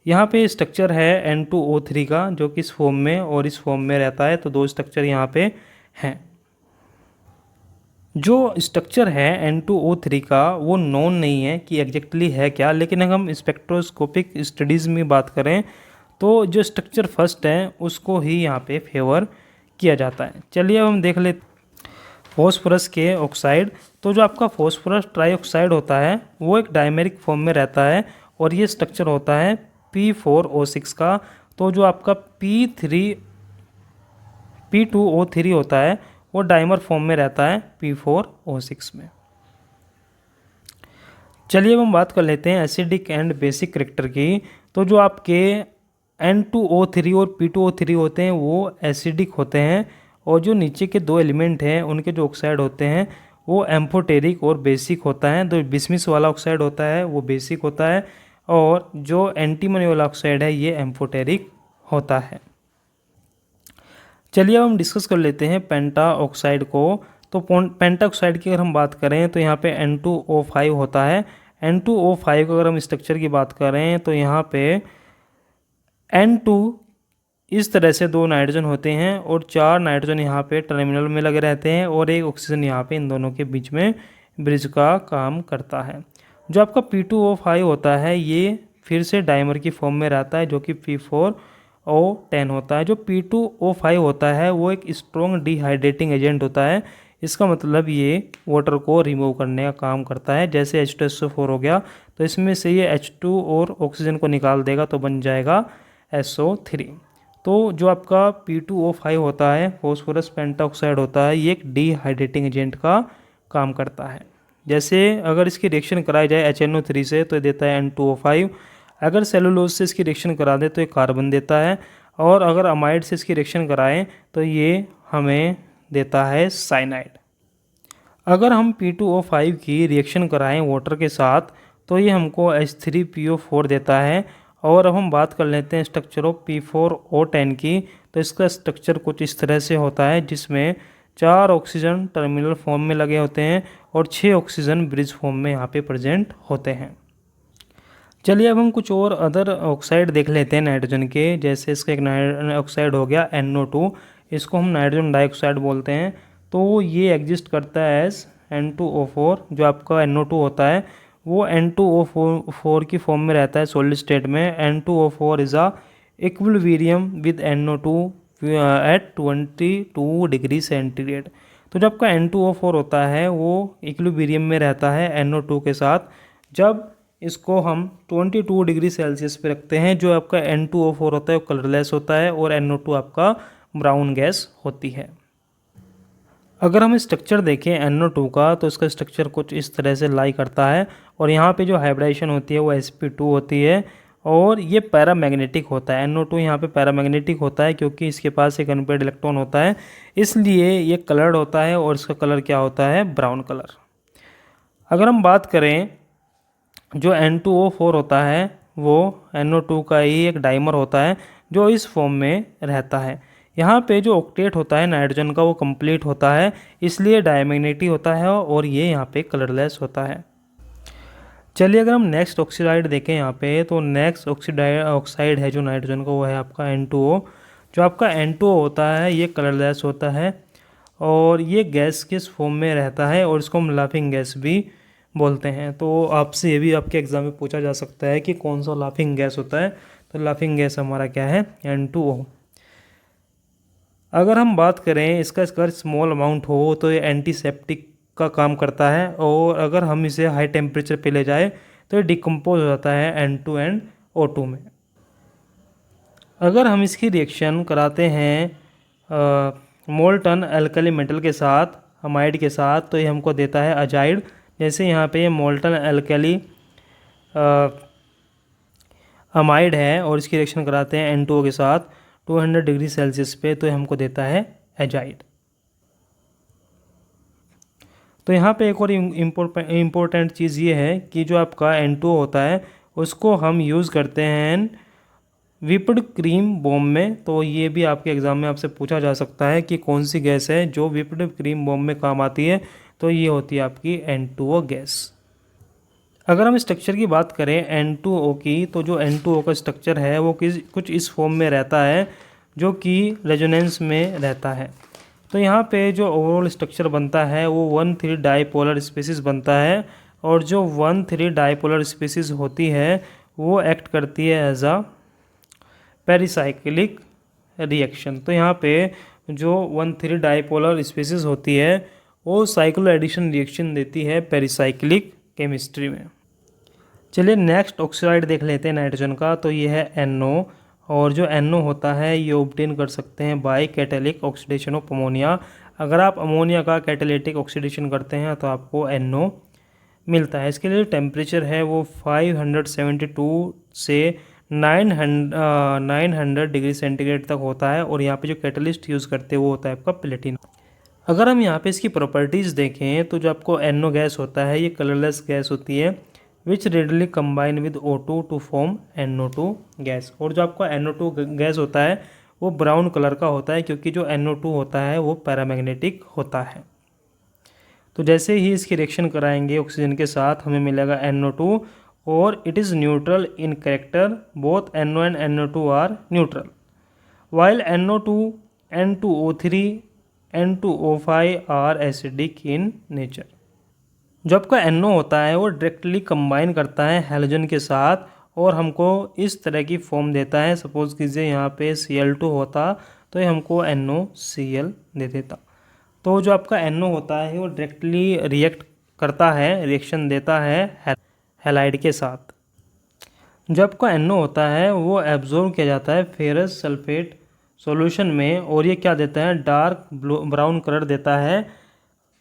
[SPEAKER 1] यहाँ पे स्ट्रक्चर है N2O3 का जो कि इस फॉर्म में और इस फॉर्म में रहता है। तो दो स्ट्रक्चर यहाँ पे हैं। जो स्ट्रक्चर है N2O3 का वो नोन नहीं है कि एग्जैक्टली है क्या, लेकिन अगर हम स्पेक्ट्रोस्कोपिक स्टडीज़ में बात करें तो जो स्ट्रक्चर फर्स्ट है उसको ही यहाँ पे फेवर किया जाता है। चलिए अब हम देख लेते फॉस्फोरस के ऑक्साइड। तो जो आपका फॉस्फोरस ट्राईऑक्साइड होता है वो एक डायमेरिक फॉर्म में रहता है और ये स्ट्रक्चर होता है P4O6 का। तो जो आपका P2O3 होता है वो डाइमर फॉर्म में रहता है P4O6 में। चलिए अब हम बात कर लेते हैं एसिडिक एंड बेसिक करेक्टर की। तो जो आपके N2O3 और P2O3 होते हैं वो एसिडिक होते हैं और जो नीचे के दो एलिमेंट हैं उनके जो ऑक्साइड होते हैं वो एम्फोटेरिक और बेसिक होता है। तो बिस्मिस वाला ऑक्साइड होता है वो बेसिक होता है और जो एंटीमनी वाला ऑक्साइड है ये एम्फोटेरिक होता है। चलिए अब हम डिस्कस कर लेते हैं पेंटा ऑक्साइड को। तो पेंटा ऑक्साइड की अगर हम बात करें तो यहाँ पे N2O5 होता है। N2O5 का अगर हम स्ट्रक्चर की बात करें तो यहाँ पे N2 इस तरह से दो नाइट्रोजन होते हैं और चार नाइट्रोजन यहाँ पे टर्मिनल में लगे रहते हैं और एक ऑक्सीजन यहाँ पे इन दोनों के बीच में ब्रिज का काम करता है। जो आपका P2O5 होता है ये फिर से डाइमर की फॉर्म में रहता है जो कि P4O10 होता है। जो P2O5 होता है वो एक स्ट्रॉन्ग डिहाइड्रेटिंग एजेंट होता है। इसका मतलब ये वाटर को रिमूव करने का काम करता है। जैसे H2SO4 हो गया तो इसमें से ये H2 और ऑक्सीजन को निकाल देगा तो बन जाएगा SO3। तो जो आपका P2O5 होता है फॉस्फोरस पेंटाऑक्साइड होता है ये एक डिहाइड्रेटिंग एजेंट का काम करता है। जैसे अगर इसकी रिएक्शन कराई जाए HNO3 से तो ये देता है N2O5। अगर सेलुलोज से इसकी रिएक्शन करा दे तो ये कार्बन देता है और अगर अमाइड से इसकी रिएक्शन कराएं तो ये हमें देता है साइनाइड। अगर हम P2O5 की रिएक्शन कराएं वाटर के साथ तो ये हमको H3PO4 देता है। और अब हम बात कर लेते हैं स्ट्रक्चर ऑफ P4O10 की। तो इसका स्ट्रक्चर कुछ इस तरह से होता है जिसमें 4 ऑक्सीजन टर्मिनल फॉर्म में लगे होते हैं और 6 ऑक्सीजन ब्रिज फॉर्म में यहाँ पे प्रेजेंट होते हैं। चलिए अब हम कुछ और अदर ऑक्साइड देख लेते हैं नाइट्रोजन के। जैसे इसका एक ऑक्साइड हो गया NO2, इसको हम नाइट्रोजन डाइऑक्साइड बोलते हैं। तो ये एग्जिस्ट करता है एज N2O4। जो आपका NO2 होता है वो N2O4 की फॉर्म में रहता है सॉलिड स्टेट में। N2O4 is a equilibrium with NO2 at 22 degree centigrade. तो जब आपका N2O4 होता है वो इक्विलिब्रियम में रहता है NO2 के साथ। जब इसको हम 22 डिग्री सेल्सियस पे रखते हैं जो आपका N2O4 होता है वो कलरलेस होता है और NO2 आपका ब्राउन गैस होती है। अगर हम स्ट्रक्चर देखें NO2 का तो इसका स्ट्रक्चर कुछ इस तरह से लाई करता है और यहाँ पे जो हाइब्रिडाइजेशन होती है वो sp2 होती है और ये पैरामैग्नेटिक होता है। NO2 यहाँ पे पैरामैग्नेटिक होता है क्योंकि इसके पास एक अनपेयर्ड इलेक्ट्रॉन होता है, इसलिए ये कलर्ड होता है और इसका कलर क्या होता है, ब्राउन कलर। अगर हम बात करें जो N2O4 होता है वो NO2 का ही एक डाइमर होता है जो इस फॉर्म में रहता है। यहाँ पे जो ऑक्टेट होता है नाइट्रोजन का वो कंप्लीट होता है, इसलिए डायमैग्नेटिक होता है और ये यहाँ पे कलरलेस होता है। चलिए अगर हम नेक्स्ट ऑक्साइड देखें यहाँ पे तो नेक्स्ट ऑक्साइड है जो नाइट्रोजन का वो है आपका N2O। जो आपका N2O होता है ये कलरलेस होता है और ये गैस किस फॉर्म में रहता है और इसको हम लाफिंग गैस भी बोलते हैं। तो आपसे ये भी आपके एग्जाम में पूछा जा सकता है कि कौन सा लाफिंग गैस होता है। तो लाफिंग गैस हमारा क्या है, N2O। अगर हम बात करें इसका स्मॉल अमाउंट हो तो ये एंटीसेप्टिक का काम करता है और अगर हम इसे हाई टेम्परेचर पे ले जाए तो ये डिकम्पोज हो जाता है N2NO2 में। अगर हम इसकी रिएक्शन कराते हैं मोल्टन एल्कली मेटल के साथ, अमाइड के साथ, तो ये हमको देता है अजाइड। जैसे यहाँ पे ये मोल्टन एल्कली अमाइड है और इसकी रिएक्शन कराते हैं N2O के साथ 200 डिग्री सेल्सियस पे तो ये हमको देता है एजाइड। तो यहाँ पे एक और इम्पोर्टेंट चीज़ ये है कि जो आपका N2O होता है उसको हम यूज़ करते हैं विप्ड क्रीम बॉम्ब में। तो ये भी आपके एग्ज़ाम में आपसे पूछा जा सकता है कि कौन सी गैस है जो विप्ड क्रीम बॉम्ब में काम आती है। तो ये होती है आपकी N2O गैस। अगर हम स्ट्रक्चर की बात करें N2O की, तो जो N2O का स्ट्रक्चर है वो कुछ इस फॉर्म में रहता है जो कि रेजोनेंस में रहता है। तो यहाँ पे जो ओवरऑल स्ट्रक्चर बनता है वो 1,3 डाईपोलर स्पीसीज बनता है, और जो 1,3 डाईपोलर स्पीसीज होती है वो एक्ट करती है एज अ पेरिसाइक्लिक रिएक्शन। तो यहाँ पे जो 1,3 डाईपोलर स्पीसीज होती है वो साइक्लो एडिशन रिएक्शन देती है पेरिसाइक्लिक केमिस्ट्री में। चलिए नेक्स्ट ऑक्साइड देख लेते हैं नाइट्रोजन का। तो ये है NO, और जो NO होता है ये ऑब्टेन कर सकते हैं by catalytic oxidation of ammonia. अगर आप अमोनिया का कैटालिटिक ऑक्सीडेशन करते हैं तो आपको NO मिलता है। इसके लिए टेम्परेचर है वो 572 से 900 डिग्री सेंटीग्रेड तक होता है, और यहाँ पे जो कैटलिस्ट यूज़ करते हैं वो होता है आपका प्लेटिनम। अगर हम यहाँ पे इसकी प्रॉपर्टीज़ देखें तो जो आपको NO गैस होता है ये कलरलेस गैस होती है, which readily combine with O2 to form NO2 gas. और जो आपका NO2 गैस होता है वो ब्राउन कलर का होता है, क्योंकि जो NO2 होता है वो पैरामैग्नेटिक होता है। तो जैसे ही इसकी रिएक्शन कराएंगे ऑक्सीजन के साथ हमें मिलेगा NO2, और it is neutral in character, both NO and NO2 are neutral, while NO2, N2O3, N2O5 are acidic in nature. जो आपका NO होता है वो डायरेक्टली कंबाइन करता है हैलोजन के साथ और हमको इस तरह की फॉर्म देता है। सपोज कीजिए यहाँ पे Cl2 होता तो ये हमको NOCl दे देता। तो जो आपका NO होता है वो डायरेक्टली रिएक्ट करता है, रिएक्शन देता है हैलाइड के साथ। जो आपका NO होता है वो एब्जॉर्ब किया जाता है फेरस सल्फेट सॉल्यूशन में, और ये क्या देता है, डार्क ब्राउन कलर देता है।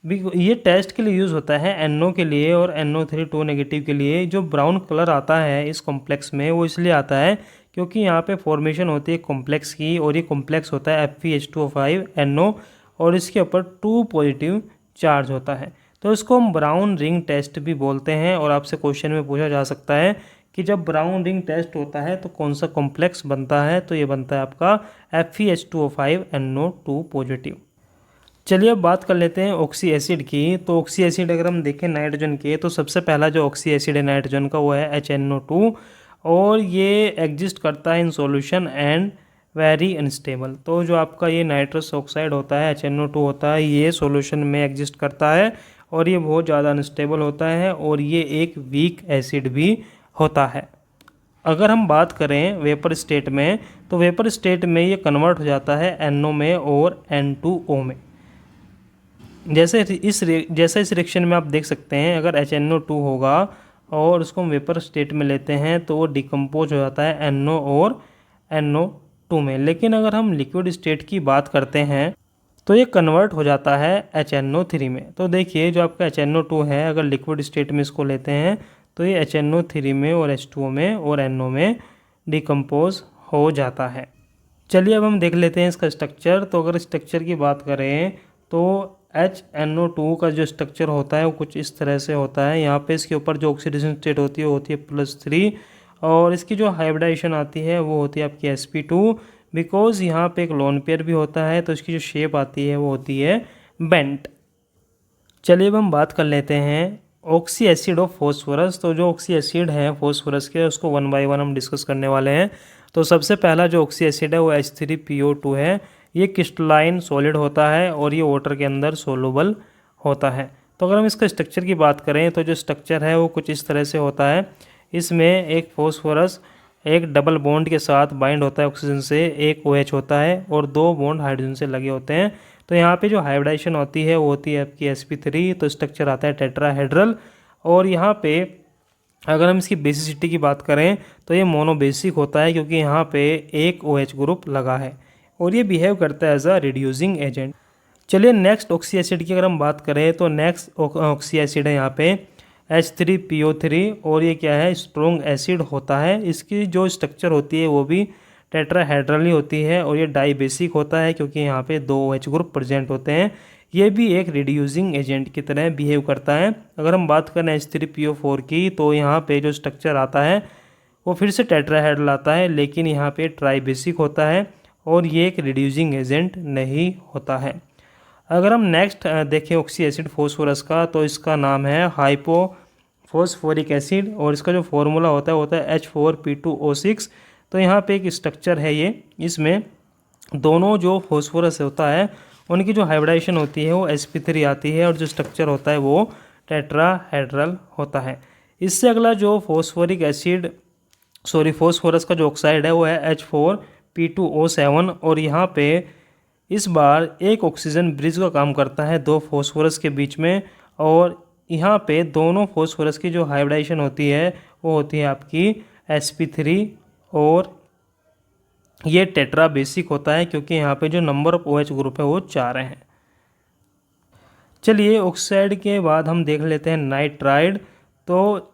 [SPEAKER 1] ये टेस्ट के लिए यूज़ होता है NO के लिए और NO3 नेगेटिव के लिए। जो ब्राउन कलर आता है इस कॉम्प्लेक्स में वो इसलिए आता है क्योंकि यहाँ पे फॉर्मेशन होती है कॉम्प्लेक्स की, और ये कॉम्प्लेक्स होता है FeH2O5 NO, और इसके ऊपर 2 पॉजिटिव चार्ज होता है। तो इसको हम ब्राउन रिंग टेस्ट भी बोलते हैं, और आपसे क्वेश्चन में पूछा जा सकता है कि जब ब्राउन रिंग टेस्ट होता है तो कौन सा कॉम्प्लेक्स बनता है, तो ये बनता है आपका FeH2O5 NO2 पॉजिटिव। चलिए अब बात कर लेते हैं ऑक्सी एसिड की। तो ऑक्सी एसिड अगर हम देखें नाइट्रोजन के, तो सबसे पहला जो ऑक्सी एसिड है नाइट्रोजन का वो है HNO2, और ये एग्जिस्ट करता है in solution and very unstable. तो जो आपका ये नाइट्रस ऑक्साइड होता है HNO2 होता है, ये सॉल्यूशन में एग्जिस्ट करता है और ये बहुत ज़्यादा अनस्टेबल होता है, और ये एक वीक एसिड भी होता है। अगर हम बात करें वेपर स्टेट में, तो वेपर स्टेट में ये कन्वर्ट हो जाता है NO में और N2O में। जैसे इस रिएक्शन में आप देख सकते हैं, अगर HNO2 होगा और उसको हम वेपर स्टेट में लेते हैं तो वो डिकम्पोज हो जाता है NO और NO2 में। लेकिन अगर हम लिक्विड स्टेट की बात करते हैं तो ये कन्वर्ट हो जाता है HNO3 में। तो देखिए जो आपका HNO2 है, अगर लिक्विड स्टेट में इसको लेते हैं तो ये HNO3 में और H2O में और NO में डिकम्पोज हो जाता है। चलिए अब हम देख लेते हैं इसका स्ट्रक्चर। तो अगर स्ट्रक्चर की बात करें तो HNO2 का जो स्ट्रक्चर होता है वो कुछ इस तरह से होता है। यहाँ पे इसके ऊपर जो ऑक्सीडेशन स्टेट होती है वो होती है +3, और इसकी जो हाइब्रिडाइजेशन आती है वो होती है आपकी sp2, बिकॉज यहाँ पे एक लोन पेयर भी होता है, तो इसकी जो शेप आती है वो होती है बेंट। चलिए अब हम बात कर लेते हैं ऑक्सी एसिड ऑफ फॉस्फोरस। तो जो ऑक्सी एसिड है फॉस्फोरस के, उसको 1 बाय 1 हम डिस्कस करने वाले हैं। तो सबसे पहला जो ऑक्सी एसिड है वो H3PO2 है। ये क्रिस्टलाइन सॉलिड होता है और ये वाटर के अंदर सोलूबल होता है। तो अगर हम इसका स्ट्रक्चर की बात करें तो जो स्ट्रक्चर है वो कुछ इस तरह से होता है। इसमें एक फॉस्फोरस एक डबल बॉन्ड के साथ बाइंड होता है ऑक्सीजन से, एक OH होता है और 2 बॉन्ड हाइड्रोजन से लगे होते हैं। तो यहाँ पे जो हाइब्रिडाइजेशन होती है वो होती है आपकी sp3, तो स्ट्रक्चर आता है टेट्राहेड्रल। और यहाँ पे अगर हम इसकी बेसिसिटी की बात करें तो ये मोनोबेसिक होता है, क्योंकि यहाँ पे एक OH ग्रुप लगा है और ये बिहेव करता है एज अ रिड्यूसिंग एजेंट। चलिए नेक्स्ट ऑक्सी एसिड की अगर हम बात करें तो नेक्स्ट ऑक्सी एसिड है यहाँ पे H3PO3, और ये क्या है, स्ट्रॉन्ग एसिड होता है। इसकी जो स्ट्रक्चर होती है वो भी टेट्राहेड्रल ही होती है, और ये डाइबेसिक होता है क्योंकि यहाँ पे 2 OH ग्रुप प्रेजेंट होते हैं। ये भी एक रिड्यूसिंग एजेंट की तरह बिहेव करता है। अगर हम बात करें H3PO4 की, तो यहाँ पे जो स्ट्रक्चर आता है वो फिर से टेट्राहेड्रल आता है, लेकिन यहाँ पे ट्राइबेसिक होता है और ये एक रिड्यूसिंग एजेंट नहीं होता है। अगर हम नेक्स्ट देखें ऑक्सी एसिड फॉस्फोरस का, तो इसका नाम है हाइपोफॉस्फोरिक एसिड और इसका जो फॉर्मूला होता है H4P2O6। तो यहाँ पे एक स्ट्रक्चर है ये, इसमें दोनों जो फॉस्फोरस होता है उनकी जो हाइब्रिडाइजेशन होती है वो sp3 आती है और जो स्ट्रक्चर होता है वो टेट्राहेड्रल होता है। इससे अगला जो फॉस्फोरस का जो ऑक्साइड है वो है H4P2O7 और यहाँ पे इस बार एक ऑक्सीजन ब्रिज का काम करता है दो फॉस्फोरस के बीच में, और यहाँ पे दोनों फॉस्फोरस की जो हाइब्रिडाइजेशन होती है वो होती है आपकी sp3 और ये टेट्रा बेसिक होता है क्योंकि यहाँ पे जो नंबर ऑफ OH ग्रुप है वो 4 हैं। चलिए ऑक्साइड के बाद हम देख लेते हैं नाइट्राइड। तो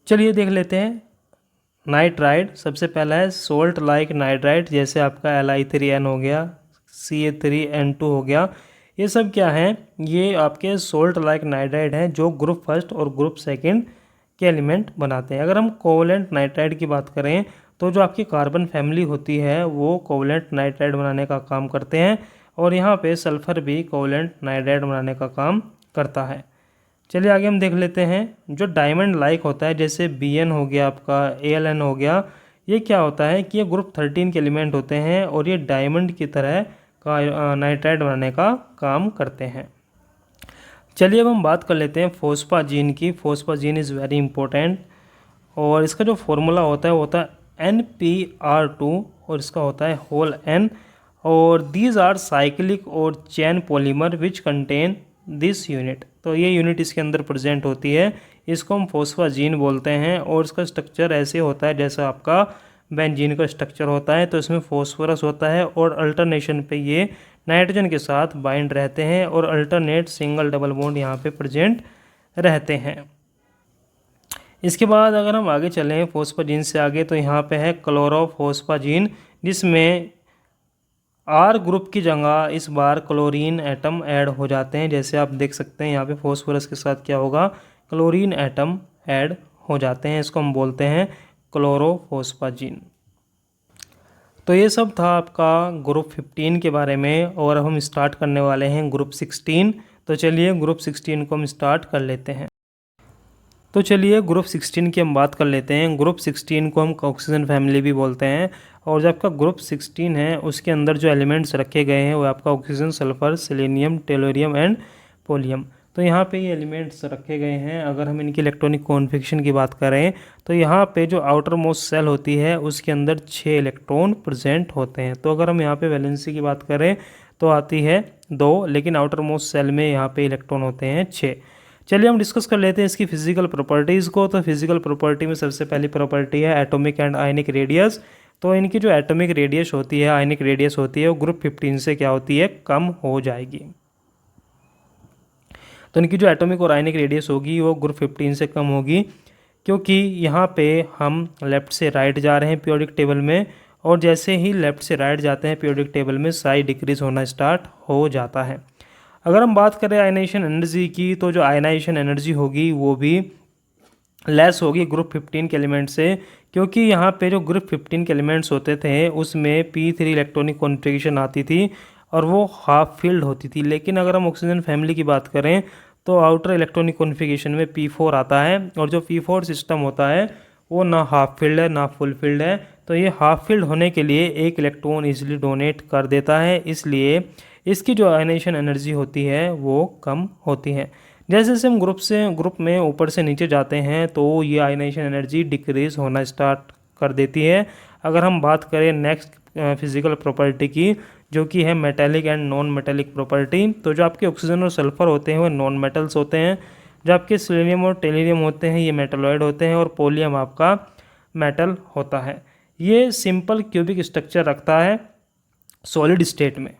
[SPEAKER 1] चलिए देख लेते हैं नाइट्राइड। सबसे पहला है सोल्ट लाइक नाइट्राइड, जैसे आपका Li3n हो गया, Ca3n2 हो गया। ये सब क्या है, ये आपके सोल्ट लाइक नाइट्राइड हैं जो ग्रुप फर्स्ट और ग्रुप सेकंड के एलिमेंट बनाते हैं। अगर हम कोवलेंट नाइट्राइड की बात करें तो जो आपकी कार्बन फैमिली होती है वो कोवलेंट नाइट्राइड बनाने का काम करते हैं और यहाँ पे सल्फर भी कोवलेंट नाइट्राइड बनाने का काम करता है। चलिए आगे हम देख लेते हैं जो डायमंड लाइक होता है, जैसे Bn हो गया, आपका Aln हो गया। ये क्या होता है कि ये ग्रुप 13 के एलिमेंट होते हैं और ये डायमंड की तरह का नाइट्राइड बनाने का काम करते हैं। चलिए अब हम बात कर लेते हैं फोस्फाजीन की। फोस्फाजीन इज़ वेरी इंपॉर्टेंट और इसका जो फॉर्मूला होता है NPR2 और इसका होता है होल N और दीज आर साइक्लिक और chain polymer which contain this unit. तो ये यूनिट इसके अंदर प्रेजेंट होती है, इसको हम फोस्फाजीन बोलते हैं और इसका स्ट्रक्चर ऐसे होता है जैसा आपका बेंजीन का स्ट्रक्चर होता है। तो इसमें फॉस्फोरस होता है और अल्टरनेशन पे ये नाइट्रोजन के साथ बाइंड रहते हैं और अल्टरनेट सिंगल डबल बॉन्ड यहाँ पे प्रेजेंट रहते हैं। इसके बाद अगर हम आगे चलें फोस्फाजीन से आगे, तो यहाँ पे है क्लोरोफोस्फाजीन, जिसमें R ग्रुप की जगह इस बार क्लोरीन एटम ऐड हो जाते हैं। जैसे आप देख सकते हैं यहाँ पे फॉस्फोरस के साथ क्या होगा, क्लोरीन एटम ऐड हो जाते हैं, इसको हम बोलते हैं क्लोरोफोस्फाजीन। तो ये सब था आपका ग्रुप 15 के बारे में और अब हम स्टार्ट करने वाले हैं ग्रुप 16। तो चलिए ग्रुप 16 को हम स्टार्ट कर लेते हैं। तो चलिए ग्रुप 16 की हम बात कर लेते हैं। ग्रुप 16 को हम ऑक्सीजन फैमिली भी बोलते हैं और जो आपका ग्रुप 16 है उसके अंदर जो एलिमेंट्स रखे गए हैं वो आपका oxygen, sulphur, selenium, tellurium and polonium. तो यहाँ पे ये एलिमेंट्स रखे गए हैं। अगर हम इनकी इलेक्ट्रॉनिक कॉन्फ़िगरेशन की बात करें तो यहाँ पे जो आउटर मोस्ट सेल होती है उसके अंदर 6 इलेक्ट्रॉन प्रेजेंट होते हैं। तो अगर हम यहाँ पे वैलेंसी की बात करें तो आती है 2, लेकिन आउटर मोस्ट सेल में यहाँ पे इलेक्ट्रॉन होते हैं 6। चलिए हम डिस्कस कर लेते हैं इसकी फिजिकल प्रॉपर्टीज़ को। तो फिजिकल प्रॉपर्टी में सबसे पहली प्रॉपर्टी है एटॉमिक एंड आयनिक रेडियस। तो इनकी जो एटॉमिक रेडियस होती है, आयनिक रेडियस होती है, वो ग्रुप 15 से क्या होती है, कम हो जाएगी। तो इनकी जो एटॉमिक और आयनिक रेडियस होगी वो ग्रुप 15 से कम होगी, क्योंकि यहाँ पे हम लेफ़्ट से राइट जा रहे हैं पीरियोडिक टेबल में, और जैसे ही लेफ़्ट से राइट जाते हैं पीरियोडिक टेबल में साइज डिक्रीज होना स्टार्ट हो जाता है। अगर हम बात करें आयनाइजेशन एनर्जी की, तो जो आयनाइजेशन एनर्जी होगी वो भी लेस होगी ग्रुप 15 के एलिमेंट से, क्योंकि यहाँ पे जो ग्रुप 15 के एलिमेंट्स होते थे उसमें P3 इलेक्ट्रॉनिक कॉन्फ़िगरेशन आती थी और वो हाफ फील्ड होती थी। लेकिन अगर हम ऑक्सीजन फैमिली की बात करें तो आउटर इलेक्ट्रॉनिक कॉन्फ़िगरेशन में P4 आता है और जो P4 सिस्टम होता है वो ना हाफ फील्ड है ना फुल फील्ड है। तो ये हाफ फील्ड होने के लिए एक इलेक्ट्रॉन ईजिली डोनेट कर देता है, इसलिए इसकी जो आयनाइजेशन एनर्जी होती है वो कम होती है। जैसे जैसे हम ग्रुप में ऊपर से नीचे जाते हैं तो ये आयनाइजेशन एनर्जी डिक्रीज होना स्टार्ट कर देती है। अगर हम बात करें नेक्स्ट फिजिकल प्रॉपर्टी की, जो कि है metallic and non metallic property, तो जो आपके ऑक्सीजन और सल्फर होते हैं वो नॉन मेटल्स होते हैं, जो आपके सेलेनियम और टेलिरियम होते हैं ये मेटलॉइड होते हैं और पोलियम आपका मेटल होता है। ये सिंपल क्यूबिक स्ट्रक्चर रखता है सॉलिड स्टेट में।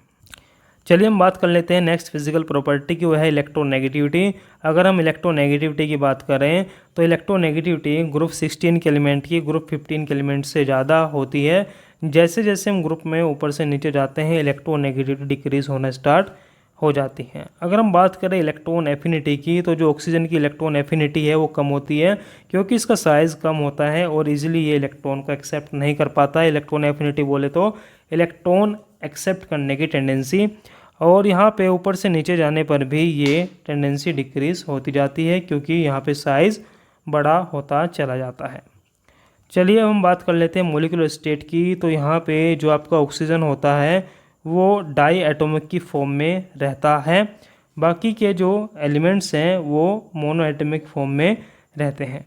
[SPEAKER 1] चलिए हम बात कर लेते हैं नेक्स्ट फिजिकल प्रॉपर्टी की, वो है इलेक्ट्रोनेगेटिविटी। अगर हम इलेक्ट्रोनेगेटिविटी की बात करें तो इलेक्ट्रोनेगेटिविटी ग्रुप 16 के एलिमेंट की ग्रुप 15 के एलिमेंट से ज़्यादा होती है। जैसे जैसे हम ग्रुप में ऊपर से नीचे जाते हैं इलेक्ट्रोनेगेटिविटी डिक्रीज होना स्टार्ट हो जाती है। अगर हम बात करें इलेक्ट्रॉन एफिनिटी की, तो जो ऑक्सीजन की इलेक्ट्रॉन एफिनिटी है वो कम होती है, क्योंकि इसका साइज़ कम होता है और इजीली ये इलेक्ट्रॉन को एक्सेप्ट नहीं कर पाता है। इलेक्ट्रॉन एफिनिटी बोले तो इलेक्ट्रॉन एक्सेप्ट करने की टेंडेंसी। और यहाँ पे ऊपर से नीचे जाने पर भी ये टेंडेंसी डिक्रीज होती जाती है क्योंकि यहाँ पे साइज़ बड़ा होता चला जाता है। चलिए अब हम बात कर लेते हैं मॉलिक्यूलर स्टेट की। तो यहाँ पे जो आपका ऑक्सीजन होता है वो डाई एटॉमिक की फॉर्म में रहता है, बाकी के जो एलिमेंट्स हैं वो मोनो एटॉमिक फॉर्म में रहते हैं।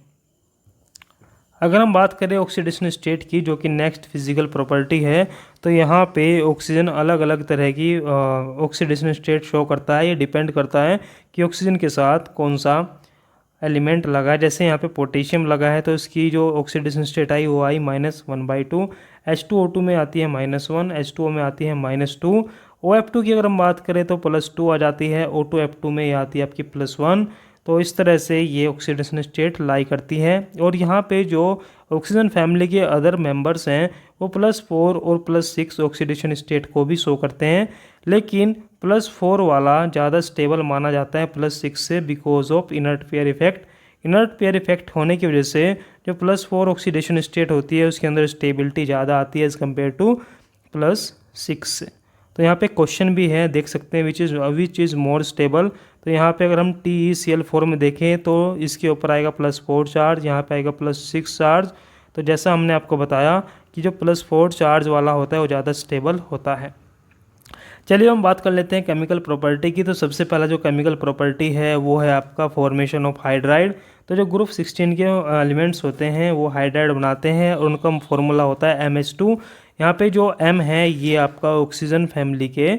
[SPEAKER 1] अगर हम बात करें ऑक्सीडेशन स्टेट की, जो कि नेक्स्ट फिजिकल प्रॉपर्टी है, तो यहाँ पे ऑक्सीजन अलग अलग तरह की ऑक्सीडेशन स्टेट शो करता है। ये डिपेंड करता है कि ऑक्सीजन के साथ कौन सा एलिमेंट लगा है। जैसे यहाँ पे पोटेशियम लगा है तो इसकी जो ऑक्सीडेशन स्टेट आई वो आई -1/2। H2O2 में आती है -1, H2O में आती है -2। OF2 की अगर हम बात करें तो +2 आ जाती है, O2F2 में ये आती है आपकी +1। तो इस तरह से ये ऑक्सीडेशन स्टेट लाई करती है। और यहाँ पे जो ऑक्सीजन फैमिली के अदर मेंबर्स हैं वो +4 और +6 ऑक्सीडेशन स्टेट को भी शो करते हैं, लेकिन +4 वाला ज़्यादा स्टेबल माना जाता है +6 से because of inert pair effect. Inert pair effect होने की वजह से जो +4 ऑक्सीडेशन स्टेट होती है उसके अंदर स्टेबिलिटी ज़्यादा आती है एज़ कम्पेयर टू +6 से। तो यहाँ पे क्वेश्चन भी है, देख सकते हैं विच इज़ मोर स्टेबल। तो यहाँ पे अगर हम TeCl4 में देखें तो इसके ऊपर आएगा +4 चार्ज, यहाँ पे आएगा +6 चार्ज। तो जैसा हमने आपको बताया कि जो +4 चार्ज वाला होता है वो ज़्यादा स्टेबल होता है। चलिए हम बात कर लेते हैं केमिकल प्रॉपर्टी की। तो सबसे पहला जो केमिकल प्रॉपर्टी है वो है आपका फॉर्मेशन ऑफ हाइड्राइड। तो जो ग्रुप 16 के एलिमेंट्स होते हैं वो हाइड्राइड बनाते हैं और उनका फॉर्मूला होता है MH2। यहाँ पे जो M है ये आपका ऑक्सीजन फैमिली के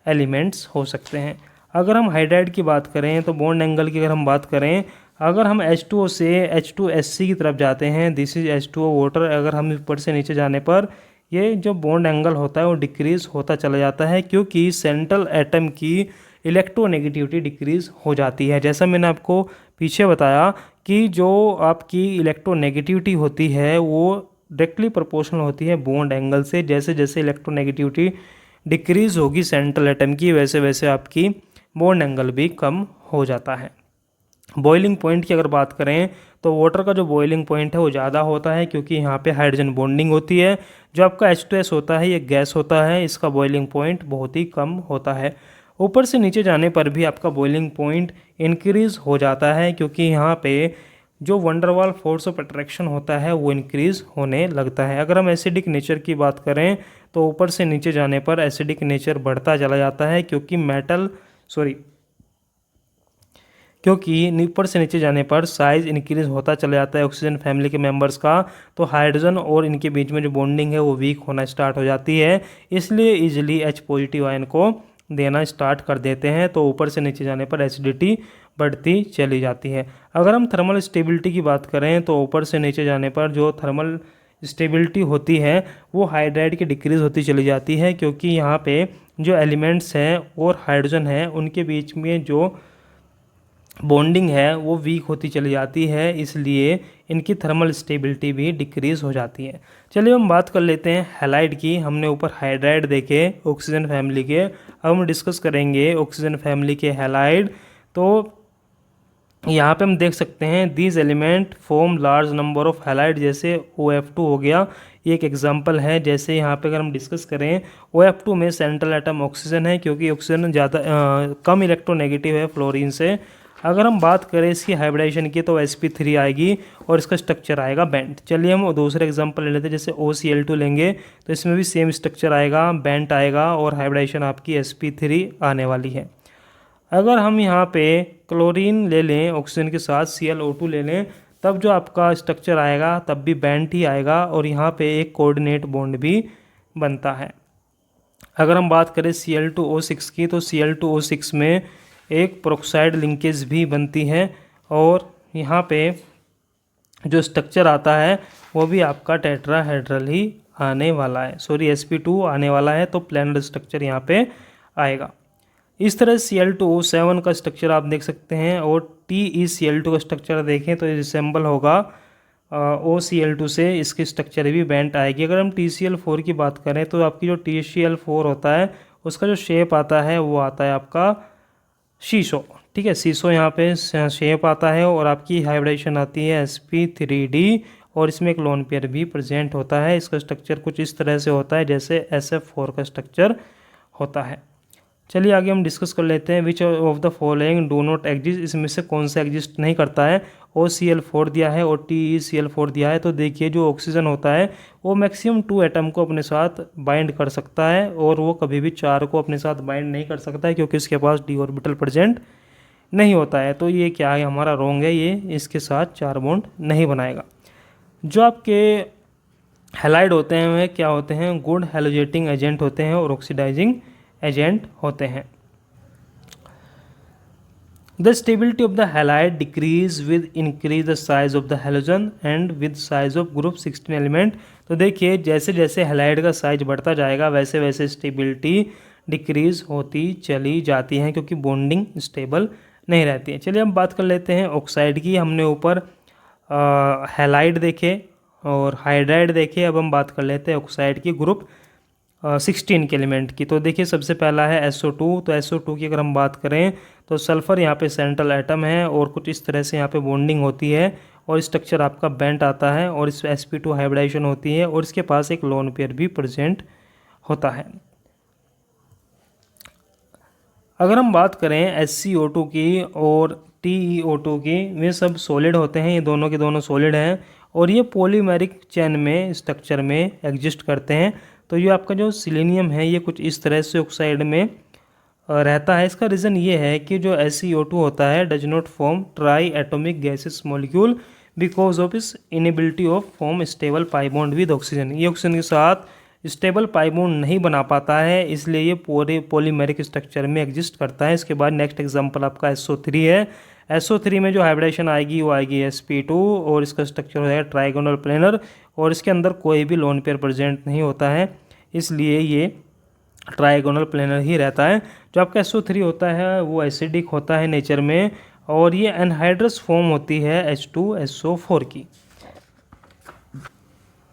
[SPEAKER 1] एलिमेंट्स हो सकते हैं। अगर हम हाइड्राइड की बात करें तो बॉन्ड एंगल की अगर हम बात करें, अगर हम H2O से H2SC की तरफ जाते हैं, दिस इज H2O वाटर, अगर हम ऊपर से नीचे जाने पर ये जो बॉन्ड एंगल होता है वो डिक्रीज़ होता चला जाता है क्योंकि सेंट्रल एटम की इलेक्ट्रोनेगेटिविटी डिक्रीज़ हो जाती है। जैसा मैंने आपको पीछे बताया कि जो आपकी इलेक्ट्रोनेगेटिविटी होती है वो डायरेक्टली प्रोपोर्शनल होती है बॉन्ड एंगल से। जैसे जैसे इलेक्ट्रोनेगेटिविटी डिक्रीज़ होगी सेंट्रल एटम की, वैसे वैसे आपकी बॉन्ड एंगल भी कम हो जाता है। बॉइलिंग पॉइंट की अगर बात करें तो वाटर का जो बॉइलिंग पॉइंट है वो ज़्यादा होता है क्योंकि यहाँ पे हाइड्रोजन बॉन्डिंग होती है। जो आपका H2S होता है ये गैस होता है, इसका बॉइलिंग पॉइंट बहुत ही कम होता है। ऊपर से नीचे जाने पर भी आपका बॉइलिंग पॉइंट इंक्रीज़ हो जाता है क्योंकि यहाँ पे जो वंडरवाल फोर्स ऑफ अट्रैक्शन होता है वो इंक्रीज़ होने लगता है। अगर हम एसिडिक नेचर की बात करें तो ऊपर से नीचे जाने पर एसिडिक नेचर बढ़ता चला जाता है क्योंकि ऊपर से नीचे जाने पर साइज़ इंक्रीज होता चला जाता है ऑक्सीजन फैमिली के मेंबर्स का। तो हाइड्रोजन और इनके बीच में जो बॉन्डिंग है वो वीक होना स्टार्ट हो जाती है, इसलिए इजीली H पॉजिटिव आयन को देना स्टार्ट कर देते हैं। तो ऊपर से नीचे जाने पर एसिडिटी बढ़ती चली जाती है। अगर हम थर्मल स्टेबिलिटी की बात करें तो ऊपर से नीचे जाने पर जो थर्मल स्टेबिलिटी होती है वो हाइड्राइड की डिक्रीज़ होती चली जाती है क्योंकि यहाँ पे जो एलिमेंट्स हैं और हाइड्रोजन है उनके बीच में जो बॉन्डिंग है वो वीक होती चली जाती है, इसलिए इनकी थर्मल स्टेबिलिटी भी डिक्रीज़ हो जाती है। चलिए हम बात कर लेते हैं हैलाइड की। हमने ऊपर हाइड्राइड देखे ऑक्सीजन फैमिली के, अब हम डिस्कस करेंगे ऑक्सीजन फैमिली के हैलाइड। तो यहाँ पे हम देख सकते हैं these element form large number of halide, जैसे OF2 हो गया, ये एक एग्जांपल है। जैसे यहाँ पे अगर हम डिस्कस करें OF2 में सेंट्रल एटम ऑक्सीजन है क्योंकि ऑक्सीजन ज़्यादा कम इलेक्ट्रोनेगेटिव है फ्लोरीन से। अगर हम बात करें इसकी हाइब्रिडाइजेशन की तो sp3 आएगी और इसका स्ट्रक्चर आएगा बेंट। चलिए हम दूसरे एग्जांपल ले लेते हैं, जैसे OCl2 लेंगे तो इसमें भी सेम स्ट्रक्चर आएगा, बेंट आएगा और हाइब्रिडाइजेशन आपकी sp3 आने वाली है। अगर हम यहाँ पे क्लोरीन ले लें ऑक्सीजन के साथ ClO2 ले लें तब जो आपका स्ट्रक्चर आएगा तब भी बेंट ही आएगा और यहाँ पे एक कोऑर्डिनेट बॉन्ड भी बनता है। अगर हम बात करें Cl2O6 की तो Cl2O6 में एक प्रोक्साइड लिंकेज भी बनती है और यहाँ पे जो स्ट्रक्चर आता है वो भी आपका टेट्राहेड्रल ही आने वाला है, sp2 आने वाला है, तो प्लैनर स्ट्रक्चर यहाँ पे आएगा। इस तरह Cl2O7 का स्ट्रक्चर आप देख सकते हैं और TeCl2 का स्ट्रक्चर देखें तो रिसेंबल होगा OCl2 से, इसकी स्ट्रक्चर भी बेंट आएगी। अगर हम TCl4 की बात करें तो आपकी जो TCl4 होता है उसका जो शेप आता है वो आता है आपका शीशो, ठीक है, शीशो यहाँ पे शेप आता है और आपकी हाइब्रिडाइजेशन आती है sp3d और इसमें एक लोन पेयर भी प्रेजेंट होता है। इसका स्ट्रक्चर कुछ इस तरह से होता है जैसे SF4 का स्ट्रक्चर होता है। चलिए आगे हम डिस्कस कर लेते हैं। Which of the following do not exist, इसमें से कौन सा एग्जिस्ट नहीं करता है। OCl4 दिया है और TeCl4 दिया है। तो देखिए जो ऑक्सीजन होता है वो मैक्सिमम 2 एटम को अपने साथ बाइंड कर सकता है और वो कभी भी 4 को अपने साथ बाइंड नहीं कर सकता है, क्योंकि इसके पास d ऑर्बिटल प्रेजेंट नहीं होता है। तो ये क्या है, हमारा रॉन्ग है, ये इसके साथ 4 बॉन्ड नहीं बनाएगा। जो आपके हैलाइड होते हैं वे क्या होते हैं, गुड हैलोजेटिंग एजेंट होते हैं और ऑक्सीडाइजिंग एजेंट होते हैं। The stability of the halide decrease with increase the size of the halogen and with size of group 16 element. तो देखिए जैसे जैसे हैलाइड का साइज बढ़ता जाएगा वैसे वैसे स्टेबिलिटी डिक्रीज होती चली जाती है, क्योंकि बॉन्डिंग स्टेबल नहीं रहती है। चलिए हम बात कर लेते हैं ऑक्साइड की। हमने ऊपर हैलाइड देखे और हाइड्राइड देखे, अब हम बात कर लेते हैं ऑक्साइड की ग्रुप 16 के एलिमेंट की। तो देखिए सबसे पहला है SO2। तो SO2 की अगर हम बात करें तो सल्फ़र यहाँ पे सेंट्रल एटम है और कुछ इस तरह से यहाँ पे बॉन्डिंग होती है और स्ट्रक्चर आपका बेंट आता है और इस sp2 हाइब्रिडाइजेशन होती है और इसके पास एक लोन पेयर भी प्रेजेंट होता है। अगर हम बात करें SCO2 की और TeO2 की, वे सब सॉलिड होते हैं, ये दोनों के दोनों सॉलिड हैं और ये पॉलीमेरिक चेन में स्ट्रक्चर में एग्जिस्ट करते हैं। तो ये आपका जो सिलीनियम है ये कुछ इस तरह से ऑक्साइड में रहता है। इसका रीज़न ये है कि जो SCO2 होता है does not form triatomic gases molecule because of its inability of form stable pi bond with oxygen. ये ऑक्सीजन के साथ स्टेबल पाई बॉन्ड नहीं बना पाता है, इसलिए ये पूरे पॉलीमेरिक स्ट्रक्चर में एग्जिस्ट करता है। इसके बाद नेक्स्ट एग्जांपल आपका SO3 है। SO3 में जो हाइब्रिडेशन आएगी वो आएगी sp2 और इसका स्ट्रक्चर हो जाएगा ट्राइगोनल प्लेनर और इसके अंदर कोई भी लोन पेयर प्रेजेंट नहीं होता है, इसलिए ये ट्राइगोनल प्लेनर ही रहता है। जो आपका SO3 होता है वो एसिडिक होता है नेचर में और ये एनहाइड्रस फॉर्म होती है H2SO4 की।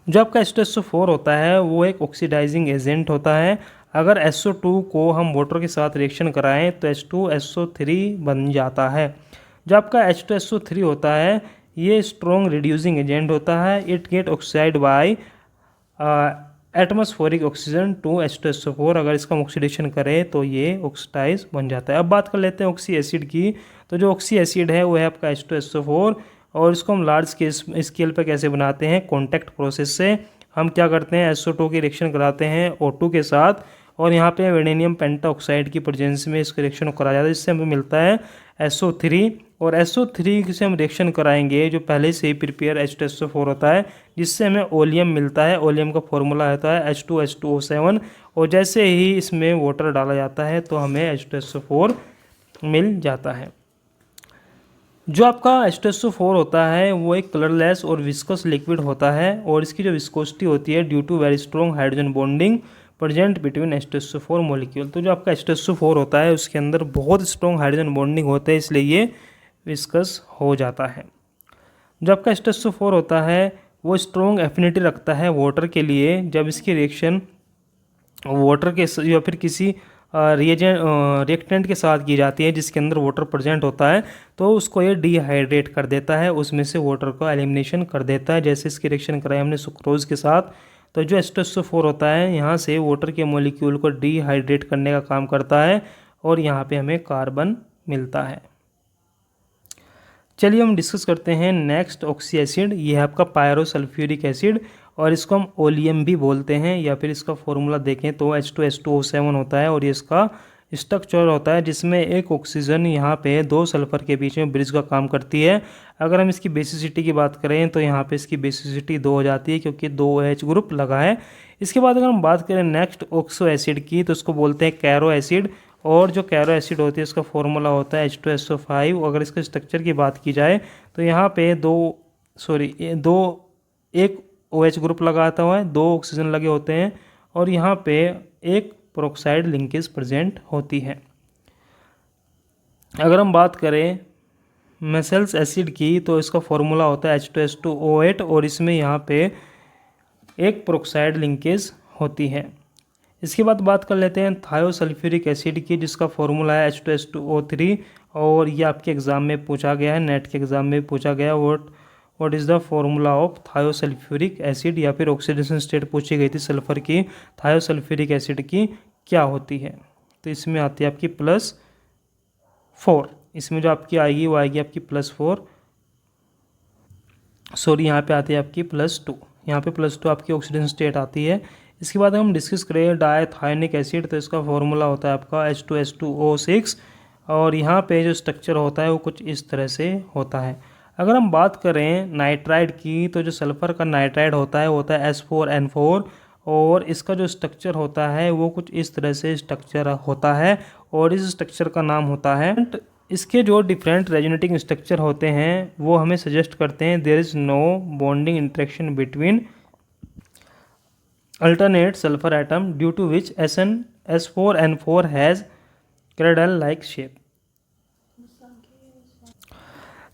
[SPEAKER 1] जो आपका H2SO4 होता है वो एक ऑक्सीडाइजिंग एजेंट होता है। अगर SO2 को हम वाटर के साथ रिएक्शन कराएं तो H2SO3 बन जाता है। जो आपका H2SO3 होता है ये स्ट्रॉन्ग रिड्यूसिंग एजेंट होता है। It get oxide by atmospheric oxygen to H2SO4। अगर इसका ऑक्सीडेशन करें तो ये ऑक्सीडाइज बन जाता है। अब बात कर लेते हैं ऑक्सी एसिड की। तो जो ऑक्सी एसिड है वो है आपका H2SO4 और इसको हम लार्ज स्केल पर कैसे बनाते हैं, कॉन्टैक्ट प्रोसेस से। हम क्या करते हैं, SO2 की रिएक्शन कराते हैं O2 के साथ और यहाँ पे वेनेडियम पेंटाऑक्साइड की प्रेजेंस में इसको रिएक्शन कराया जाता है, जिससे हमें मिलता है SO3 और SO3 से हम रिएक्शन कराएंगे जो पहले से ही प्रिपेयर H2SO4 होता है, जिससे हमें ओलियम मिलता है। ओलियम का फॉर्मूला होता है H2H2O7 और जैसे ही इसमें वाटर डाला जाता है तो हमें H2SO4 मिल जाता है। जो आपका H2SO4 होता है वो एक कलरलेस और विस्कस लिक्विड होता है और इसकी जो विस्कोसिटी होती है due to very strong hydrogen bonding present between H2SO4 molecule. तो जो आपका H2SO4 होता है उसके अंदर बहुत स्ट्रॉन्ग हाइड्रोजन बॉन्डिंग होते हैं, इसलिए ये विस्कस हो जाता है। जो आपका H2SO4 होता है वो स्ट्रॉन्ग एफिनिटी रखता है वाटर के लिए। जब इसकी रिएक्शन वाटर के या फिर किसी रिएक्टेंट के साथ की जाती है जिसके अंदर वाटर प्रेजेंट होता है तो उसको ये डिहाइड्रेट कर देता है, उसमें से वाटर का एलिमिनेशन कर देता है। जैसे इसकी रिएक्शन कराई हमने सुक्रोज के साथ, तो जो H2SO4 होता है यहाँ से वाटर के मॉलिक्यूल को डिहाइड्रेट करने का काम करता है और यहाँ पे हमें कार्बन मिलता है। चलिए हम डिस्कस करते हैं नेक्स्ट ऑक्सी एसिड। ये है आपका पायरोसल्फ्यूरिक एसिड और इसको हम ओलियम भी बोलते हैं, या फिर इसका फॉर्मूला देखें तो H2H2O7 होता है और ये इसका स्ट्रक्चर होता है जिसमें एक ऑक्सीजन यहाँ पे 2 सल्फर के बीच में ब्रिज का काम करती है। अगर हम इसकी बेसिसिटी की बात करें तो यहाँ पे इसकी बेसिसिटी 2 हो जाती है क्योंकि 2 OH ग्रुप लगा है। इसके बाद अगर हम बात करें नेक्स्ट ऑक्सो एसिड की तो इसको बोलते हैं कैरो एसिड और जो कैरो एसिड होती है इसका फॉर्मूला होता है H2SO5। अगर इसके स्ट्रक्चर की बात की जाए तो यहाँ पे एक OH ग्रुप लगाता हुआ है, 2 ऑक्सीजन लगे होते हैं और यहाँ पे एक पेरोक्साइड लिंकेज प्रेजेंट होती है। अगर हम बात करें मेसेल्स एसिड की तो इसका फॉर्मूला होता है H2H2O8 और इसमें यहाँ पे एक पेरोक्साइड लिंकेज होती है। इसके बाद बात कर लेते हैं थायोसल्फ्यूरिक एसिड की जिसका फॉर्मूला है H2H2O3 और ये आपके एग्ज़ाम में पूछा गया है, नेट के एग्ज़ाम में पूछा गया। What is the formula of thiosulphuric acid, या फिर ऑक्सीडेशन स्टेट पूछी गई थी सल्फर की, थायोसल्फ्यूरिक एसिड की क्या होती है। तो इसमें आती है आपकी +4। इसमें जो आपकी आएगी वो आएगी आपकी +4, सॉरी यहाँ पे आती है आपकी +2। यहाँ पे +2 आपकी ऑक्सीडेशन स्टेट आती है। इसके बाद हम डिस्कस करें डायथायोनिक एसिड, तो इसका फॉर्मूला होता है आपका H2S2O6 और यहाँ पे जो स्ट्रक्चर होता है वो कुछ इस तरह से होता है। अगर हम बात करें नाइट्राइड की, तो जो सल्फ़र का नाइट्राइड होता है वो होता है S4N4 और इसका जो स्ट्रक्चर होता है वो कुछ इस तरह से स्ट्रक्चर होता है और इस स्ट्रक्चर का नाम होता है। इसके जो डिफरेंट रेजोनेटिंग स्ट्रक्चर होते हैं वो हमें सजेस्ट करते हैं there is no bonding interaction between alternate sulfur atom due to which S4N4 has cradle like shape।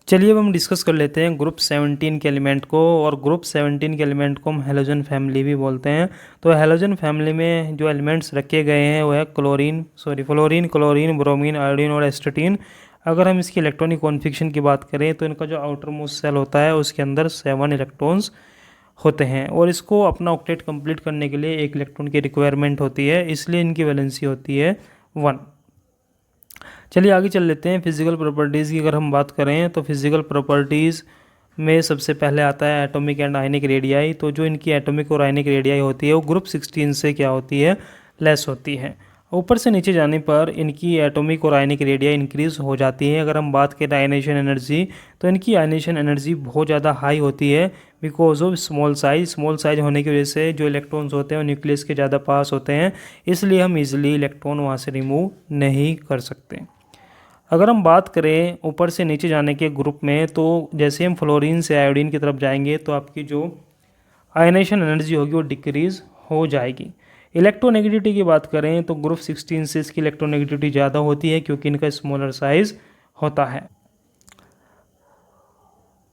[SPEAKER 1] चलिए अब हम डिस्कस कर लेते हैं ग्रुप 17 के एलिमेंट को, और ग्रुप 17 के एलिमेंट को हम हेलोजन फैमिली भी बोलते हैं। तो हेलोजन फैमिली में जो एलिमेंट्स रखे गए हैं वो है फ्लोरीन, क्लोरीन, ब्रोमीन, आयोडीन और एस्टेटीन। अगर हम इसकी इलेक्ट्रॉनिक कॉन्फिगरेशन की बात करें तो इनका जो आउटर मोस्ट सेल होता है उसके अंदर 7 इलेक्ट्रॉन्स होते हैं और इसको अपना ऑक्टेट कंप्लीट करने के लिए 1 इलेक्ट्रॉन की रिक्वायरमेंट होती है, इसलिए इनकी वैलेंसी होती है 1। चलिए आगे चल लेते हैं। फिजिकल प्रॉपर्टीज़ की अगर हम बात करें तो फिजिकल प्रॉपर्टीज़ में सबसे पहले आता है एटॉमिक एंड आयनिक रेडियाई। तो जो इनकी एटॉमिक और आयनिक रेडियाई होती है वो ग्रुप 16 से क्या होती है, लेस होती है। ऊपर से नीचे जाने पर इनकी एटॉमिक और आयनिक रेडियाई इंक्रीज हो जाती है। अगर हम बात करें आयनेशन एनर्जी, तो इनकी आयनेशन एनर्जी बहुत ज़्यादा हाई होती है बिकॉज ऑफ स्मॉल साइज होने की वजह से जो इलेक्ट्रॉन्स होते हैं वो न्यूक्लियस के ज़्यादा पास होते हैं, इसलिए हम इजीली इलेक्ट्रॉन वहाँ से रिमूव नहीं कर सकते। अगर हम बात करें ऊपर से नीचे जाने के ग्रुप में, तो जैसे हम फ्लोरीन से आयोडीन की तरफ जाएंगे तो आपकी जो आयनेशन एनर्जी होगी वो डिक्रीज़ हो जाएगी। इलेक्ट्रोनेगेटिविटी की बात करें तो ग्रुप 16 से इसकी इलेक्ट्रोनेगेटिविटी ज़्यादा होती है क्योंकि इनका स्मॉलर साइज होता है।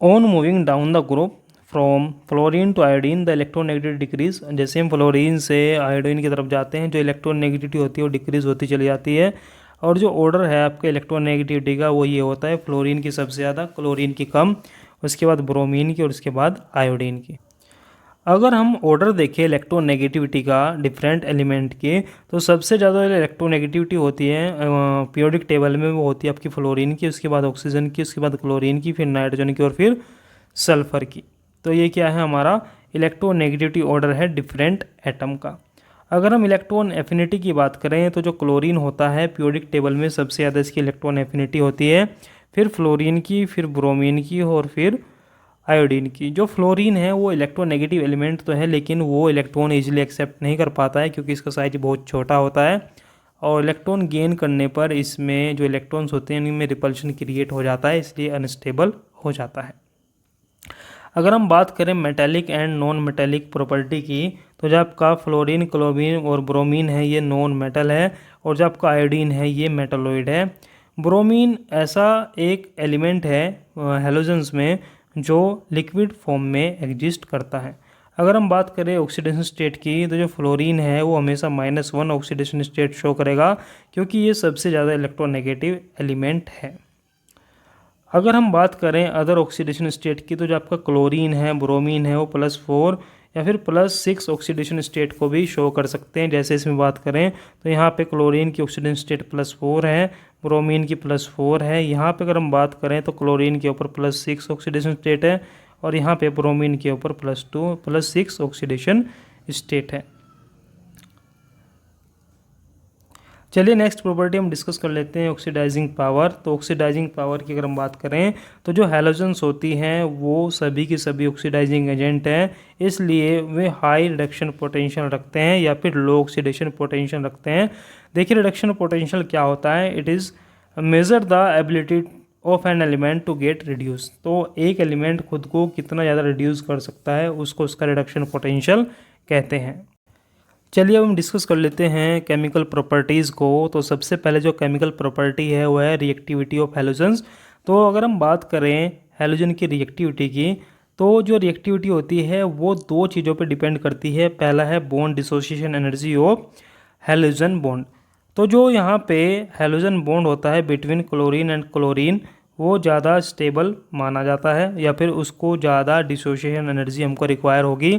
[SPEAKER 1] On moving down the group from fluorine to iodine the electronegativity decrease. जैसे हम फ्लोरीन से आयोडीन की तरफ जाते हैं जो इलेक्ट्रोनेगेटिविटी होती है वो डिक्रीज होती चली जाती है, और जो ऑर्डर है आपके इलेक्ट्रोनेगेटिविटी का वो ये होता है फ्लोरीन की सबसे ज़्यादा, क्लोरीन की कम, उसके बाद ब्रोमीन की और उसके बाद आयोडीन की। अगर हम ऑर्डर देखें इलेक्ट्रोनेगेटिविटी का डिफरेंट एलिमेंट के, तो सबसे ज़्यादा इलेक्ट्रोनेगेटिविटी होती है पीरियोडिक टेबल में, वो होती है आपकी फ्लोरीन की, उसके बाद ऑक्सीजन की, उसके बाद क्लोरीन की, फिर नाइट्रोजन की और फिर सल्फर की। तो ये क्या है, हमारा इलेक्ट्रोनेगेटिविटी ऑर्डर है डिफरेंट एटम का। अगर हम इलेक्ट्रॉन एफिनिटी की बात करें तो जो क्लोरीन होता है पीरियोडिक टेबल में सबसे ज़्यादा इसकी इलेक्ट्रॉन एफिनिटी होती है, फिर फ्लोरीन की, फिर ब्रोमीन की और फिर आयोडीन की। जो फ्लोरीन है वो इलेक्ट्रोनेगेटिव एलिमेंट तो है लेकिन वो इलेक्ट्रॉन ईजिली एक्सेप्ट नहीं कर पाता है क्योंकि इसका साइज बहुत छोटा होता है, और इलेक्ट्रॉन गेन करने पर इसमें जो इलेक्ट्रॉन्स होते हैं उनमें रिपल्शन क्रिएट हो जाता है, इसलिए अनस्टेबल हो जाता है। अगर हम बात करें metallic and non metallic property की, तो जो आपका फ्लोरीन, क्लोरीन और ब्रोमीन है ये नॉन मेटल है, और जो आपका आयोडीन है ये मेटलॉइड है। ब्रोमीन ऐसा एक एलिमेंट है हेलोजन्स में जो लिक्विड फॉर्म में एग्जिस्ट करता है। अगर हम बात करें ऑक्सीडेशन स्टेट की, तो जो फ्लोरीन है वो हमेशा -1 ऑक्सीडेशन स्टेट शो करेगा क्योंकि ये सबसे ज़्यादा इलेक्ट्रोनेगेटिव एलिमेंट है। अगर हम बात करें अदर ऑक्सीडेशन स्टेट की, तो जो आपका क्लोरीन है, ब्रोमीन है, वो +4 या फिर +6 ऑक्सीडेशन स्टेट को भी शो कर सकते हैं। जैसे इसमें बात करें तो यहाँ पे क्लोरीन की ऑक्सीडेशन स्टेट +4 है, ब्रोमीन की +4 है। यहाँ पे अगर हम बात करें तो क्लोरीन के ऊपर +6 ऑक्सीडेशन स्टेट है, और यहाँ पे ब्रोमीन के ऊपर +6 ऑक्सीडेशन स्टेट है। चलिए नेक्स्ट प्रॉपर्टी हम डिस्कस कर लेते हैं ऑक्सीडाइजिंग पावर। तो ऑक्सीडाइजिंग पावर की अगर हम बात करें तो जो हैलोजन्स होती हैं वो सभी की सभी ऑक्सीडाइजिंग एजेंट हैं, इसलिए वे हाई रिडक्शन पोटेंशियल रखते हैं या फिर लो ऑक्सीडेशन पोटेंशियल रखते हैं। देखिए रिडक्शन पोटेंशियल क्या होता है, it is measure the ability of an element to get reduce. तो एक एलिमेंट खुद को कितना ज़्यादा रिड्यूस कर सकता है उसको उसका रिडक्शन पोटेंशियल कहते हैं। चलिए अब हम डिस्कस कर लेते हैं केमिकल प्रॉपर्टीज़ को। तो सबसे पहले जो केमिकल प्रॉपर्टी है वो है रिएक्टिविटी ऑफ हैलोजन्स। तो अगर हम बात करें हैलोजन की रिएक्टिविटी की, तो जो रिएक्टिविटी होती है वो 2 चीज़ों पे डिपेंड करती है। पहला है bond dissociation energy of halogen bond. तो जो यहाँ पे हैलोजन बॉन्ड होता है बिटवीन क्लोरीन एंड क्लोरीन वो ज़्यादा स्टेबल माना जाता है या फिर उसको ज़्यादा डिसोसिएशन एनर्जी हमको रिक्वायर होगी।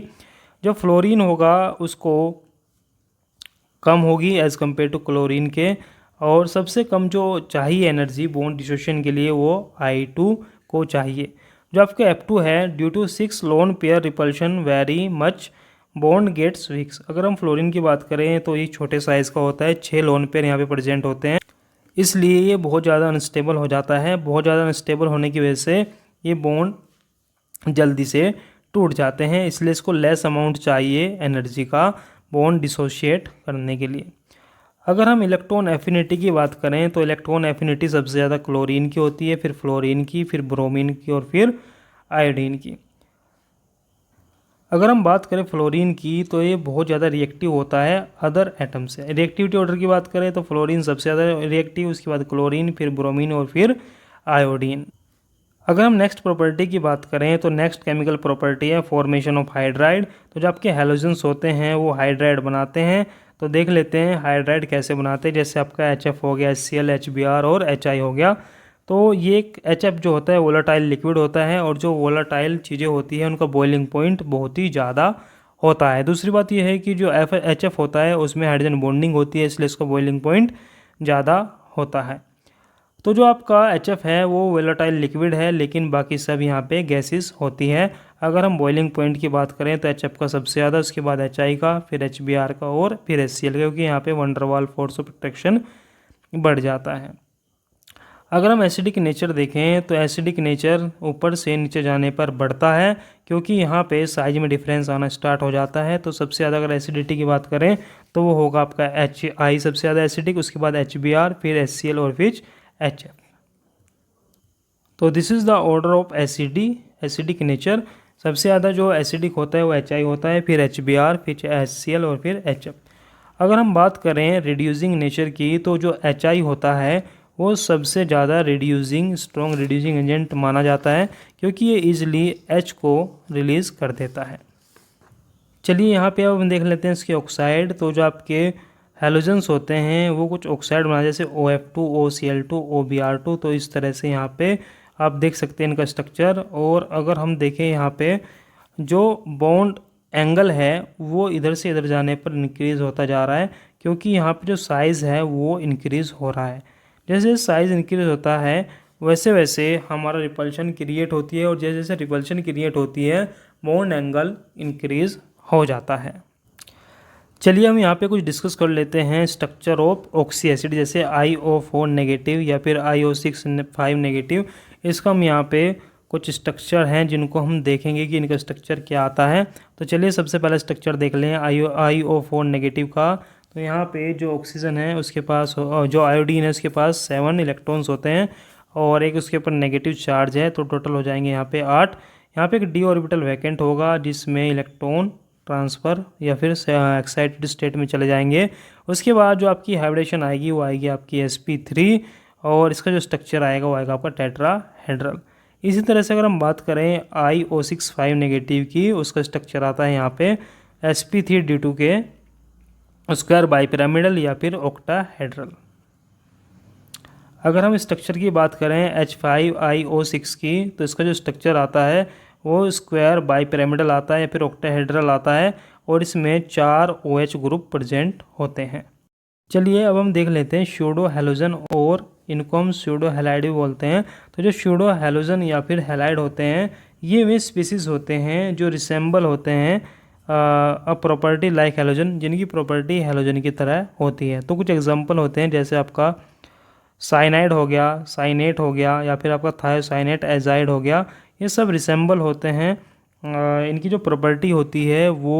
[SPEAKER 1] जो फ्लोरीन होगा उसको कम होगी एज़ कम्पेयर टू क्लोरीन के। और सबसे कम जो चाहिए एनर्जी बॉन्ड डिसोसिएशन के लिए वो I2 को चाहिए। जो आपका F2 है, due to 6 lone pair repulsion very much bond gets weaks. अगर हम फ्लोरीन की बात करें तो ये छोटे साइज़ का होता है, 6 लोन पेयर यहाँ पे प्रेजेंट होते हैं, इसलिए ये बहुत ज़्यादा अनस्टेबल हो जाता है। बहुत ज़्यादा अनस्टेबल होने की वजह से ये बॉन्ड जल्दी से टूट जाते हैं, इसलिए इसको लेस अमाउंट चाहिए एनर्जी का बॉन्ड डिसोशिएट करने के लिए। अगर हम इलेक्ट्रॉन एफिनिटी की बात करें तो इलेक्ट्रॉन एफिनिटी सबसे ज़्यादा क्लोरीन की होती है, फिर फ्लोरीन की, फिर ब्रोमीन की और फिर आयोडीन की। अगर हम बात करें फ्लोरीन की तो ये बहुत ज़्यादा रिएक्टिव होता है अदर एटम से। रिएक्टिविटी ऑर्डर की बात करें तो फ्लोरीन सबसे ज़्यादा रिएक्टिव, उसके बाद क्लोरीन, फिर ब्रोमीन और फिर आयोडीन। अगर हम नेक्स्ट प्रॉपर्टी की बात करें तो नेक्स्ट केमिकल प्रॉपर्टी है फॉर्मेशन ऑफ हाइड्राइड। तो जो आपके हैलोजन्स होते हैं वो हाइड्राइड बनाते हैं। तो देख लेते हैं हाइड्राइड कैसे बनाते हैं। जैसे आपका HF हो गया, HCl, HBr और HI हो गया। तो ये एक HF जो होता है वोलाटाइल लिक्विड होता है, और जो वोलाटाइल चीज़ें होती हैं उनका बॉइलिंग पॉइंट बहुत ही ज़्यादा होता है। दूसरी बात यह है कि जो HF होता है उसमें हाइड्रोजन बॉन्डिंग होती है, इसलिए इसका बॉइलिंग पॉइंट ज़्यादा होता है। तो जो आपका HF है वो वोलेटाइल लिक्विड है, लेकिन बाकी सब यहाँ पे गैसेस होती है। अगर हम बॉइलिंग पॉइंट की बात करें तो HF का सबसे ज़्यादा, उसके बाद HI का, फिर HBr का और फिर HCl का, क्योंकि यहाँ पे वंडर वाल फोर्स ऑफ अट्रैक्शन बढ़ जाता है। अगर हम एसिडिक नेचर देखें तो एसिडिक नेचर ऊपर से नीचे जाने पर बढ़ता है, क्योंकि यहाँ पे साइज में डिफरेंस आना स्टार्ट हो जाता है। तो सबसे ज़्यादा अगर एसिडिटी की बात करें तो वो होगा आपका HI सबसे ज़्यादा एसिडिक, उसके बाद HBr, फिर HCl और फिर HF। तो this is the order of acidic nature. सबसे ज़्यादा जो एसिडिक होता है वो HI होता है, फिर HBr, फिर HCl और फिर HF। अगर हम बात करें रिड्यूसिंग नेचर की तो जो HI होता है वो सबसे ज़्यादा स्ट्रॉन्ग रिड्यूसिंग एजेंट माना जाता है, क्योंकि ये ईजिली H को रिलीज़ कर देता है। चलिए यहाँ पे अब हम देख लेते हैं इसके ऑक्साइड। तो जो आपके हैलोजन्स होते हैं वो कुछ ऑक्साइड बना, जैसे OF2, OCl2, OBr2। तो इस तरह से यहाँ पे आप देख सकते हैं इनका स्ट्रक्चर। और अगर हम देखें यहाँ पे जो बॉन्ड एंगल है वो इधर से इधर जाने पर इंक्रीज़ होता जा रहा है, क्योंकि यहाँ पे जो साइज़ है वो इंक्रीज़ हो रहा है। जैसे साइज़ इंक्रीज़ होता है वैसे वैसे हमारा रिपल्शन क्रिएट होती है, और जैसे जैसे रिपल्शन क्रिएट होती है बॉन्ड एंगल इंक्रीज़ हो जाता है। चलिए हम यहाँ पे कुछ डिस्कस कर लेते हैं स्ट्रक्चर ऑफ ऑक्सी एसिड, जैसे IO4 नेगेटिव या फिर IO6 नेगेटिव। इसका हम यहाँ पे कुछ स्ट्रक्चर हैं जिनको हम देखेंगे कि इनका स्ट्रक्चर क्या आता है। तो चलिए सबसे पहला स्ट्रक्चर देख लें IO4 नेगेटिव का। तो यहाँ पे जो ऑक्सीजन है उसके पास, जो आयोडीन है उसके पास 7 इलेक्ट्रॉन्स होते हैं, और एक उसके ऊपर नेगेटिव चार्ज है, तो टोटल हो जाएंगे यहाँ पे 8। यहाँ पे एक d ऑर्बिटल वैकेंट होगा जिसमें इलेक्ट्रॉन ट्रांसफ़र या फिर एक्साइटेड स्टेट में चले जाएंगे। उसके बाद जो आपकी हाइब्रिडेशन आएगी वो आएगी आपकी sp3, और इसका जो स्ट्रक्चर आएगा वो आएगा आपका टेट्राहेड्रल। इसी तरह से अगर हम बात करें IO6 नेगेटिव की, उसका स्ट्रक्चर आता है यहाँ पे sp3d2 के स्क्वायर बाईपिरामिडल या फिर ऑक्टाहेड्रल। अगर हम स्ट्रक्चर की बात करें H5IO6 की, तो इसका जो स्ट्रक्चर आता है वो स्क्वायर बाईपिरामिडल आता है या फिर ऑक्टाहेड्रल आता है, और इसमें 4 OH ग्रुप प्रेजेंट होते हैं। चलिए अब हम देख लेते हैं स्यूडो हैलोजन, और इनको हम स्यूडो हैलाइड भी बोलते हैं। तो जो स्यूडो हैलोजन या फिर हैलाइड होते हैं ये वे स्पीसीज होते हैं जो रिसेंबल होते हैं अ प्रॉपर्टी लाइक हैलोजन, जिनकी प्रॉपर्टी हैलोजन की तरह होती है। तो कुछ एग्जांपल होते हैं, जैसे आपका साइनाइड हो गया, साइनेट हो गया, या फिर आपका थायोसाइनेट एजाइड हो गया। ये सब रिसेंबल होते हैं। इनकी जो प्रॉपर्टी होती है वो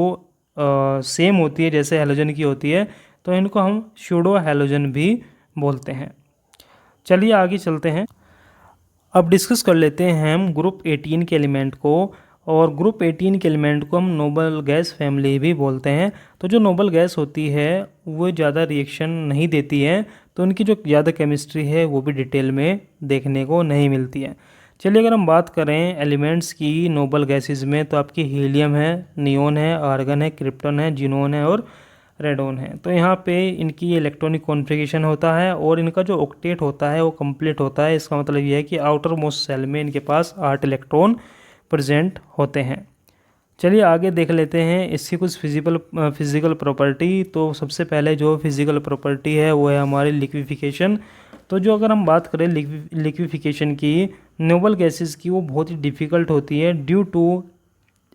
[SPEAKER 1] सेम होती है जैसे हैलोजन की होती है, तो इनको हम स्यूडो हैलोजन भी बोलते हैं। चलिए आगे चलते हैं। अब डिस्कस कर लेते हैं हम ग्रुप 18 के एलिमेंट को, और ग्रुप 18 के एलिमेंट को हम नोबल गैस फैमिली भी बोलते हैं। तो जो नोबल गैस होती है वो ज़्यादा रिएक्शन नहीं देती है, तो उनकी जो ज़्यादा केमिस्ट्री है वो भी डिटेल में देखने को नहीं मिलती है। चलिए अगर हम बात करें एलिमेंट्स की नोबल गैसेस में, तो आपकी हीलियम है, नियोन है, आर्गन है, क्रिप्टन है, जिनोन है और रेडोन है। तो यहाँ पे इनकी इलेक्ट्रॉनिक कॉन्फ़िगरेशन होता है, और इनका जो ऑक्टेट होता है वो कंप्लीट होता है। इसका मतलब ये है कि आउटर मोस्ट सेल में इनके पास 8 इलेक्ट्रॉन प्रेजेंट होते हैं। चलिए आगे देख लेते हैं इसकी कुछ फिजिकल प्रॉपर्टी। तो सबसे पहले जो फिजिकल प्रॉपर्टी है वो है हमारी लिक्विफिकेशन। तो जो अगर हम बात करें लिक्विफिकेशन की, नोबल गैसेस की, वो बहुत ही डिफ़िकल्ट होती है due to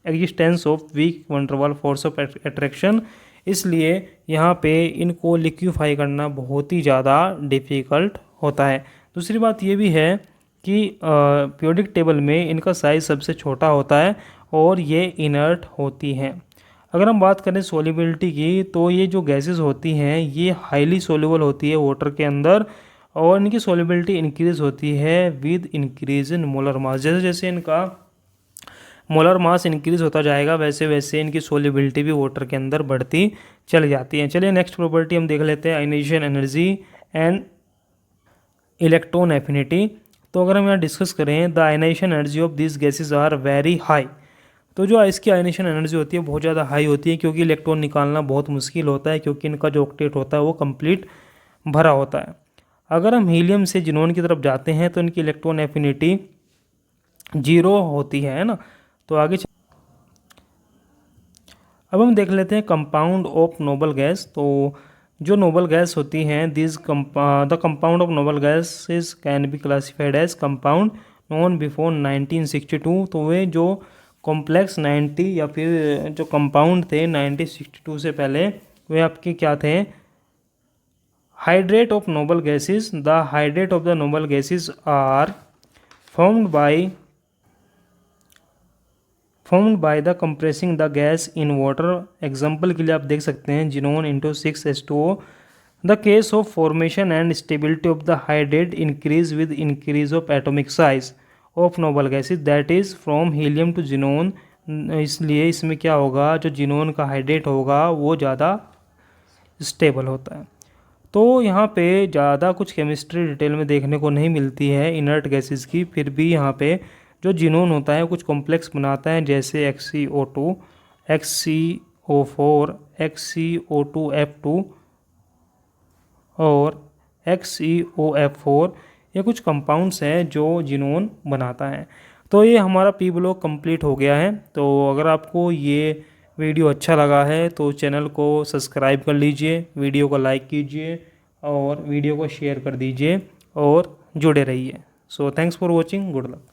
[SPEAKER 1] existence of weak van der Waals force of attraction. इसलिए यहाँ पे इनको लिक्विफाई करना बहुत ही ज़्यादा डिफ़िकल्ट होता है। दूसरी बात ये भी है कि पीरियोडिक टेबल में इनका साइज़ सबसे छोटा होता है और ये इनर्ट होती हैं। अगर हम बात करें सोल्युबिलिटी की, तो ये जो गैसेस होती हैं ये हाईली सोल्यूबल होती है वाटर के अंदर, और इनकी सोल्युबिलिटी इंक्रीज़ होती है with increase in molar mass. जैसे जैसे इनका मोलर मास इंक्रीज़ होता जाएगा वैसे वैसे इनकी सोल्युबिलिटी भी वाटर के अंदर बढ़ती चली जाती है। चलिए नेक्स्ट प्रॉपर्टी हम देख लेते हैं, ionisation energy and electron affinity. तो अगर हम यहाँ डिस्कस करें, the ionisation energy of this gases are very high. तो जो इसकी आयनाइजेशन एनर्जी होती है बहुत ज़्यादा हाई होती है, क्योंकि इलेक्ट्रॉन निकालना बहुत मुश्किल होता है, क्योंकि इनका जो ऑक्टेट होता है वो कंप्लीट भरा होता है। अगर हम हीलियम से जिनोन की तरफ जाते हैं तो इनकी इलेक्ट्रॉन एफिनिटी 0 होती है ना। तो आगे अब हम देख लेते हैं कंपाउंड ऑफ नोबल गैस। तो जो नोबल गैस होती हैं, the compound of noble gases can be classified as compound known before 1962। तो वे जो कॉम्प्लेक्स 90 या फिर जो कंपाउंड थे 1962 से पहले, वे आपके क्या थे, hydrate of noble gases. The hydrate of the noble gases are formed by the compressing the gas in water. Example के लिए आप देख सकते हैं xenon into 6H2O। The case of formation and stability of the hydrate increase with increase of atomic size of noble gases, that is from helium to xenon. इसलिए इसमें क्या होगा, जो जिनोन का हाइड्रेट होगा वो ज़्यादा स्टेबल होता है। तो यहाँ पे ज़्यादा कुछ केमिस्ट्री डिटेल में देखने को नहीं मिलती है इनर्ट गैसेस की, फिर भी यहाँ पे जो जिनोन होता है कुछ कॉम्प्लेक्स बनाता है, जैसे XCO2, XCO4, XCO2F2 और XCOF4। ये कुछ कंपाउंड्स हैं जो जिनोन बनाता है। तो ये हमारा पी ब्लॉक कंप्लीट हो गया है। तो अगर आपको ये वीडियो अच्छा लगा है तो चैनल को सब्सक्राइब कर लीजिए, वीडियो को लाइक कीजिए और वीडियो को शेयर कर दीजिए और जुड़े रहिए। So thanks for watching, good luck.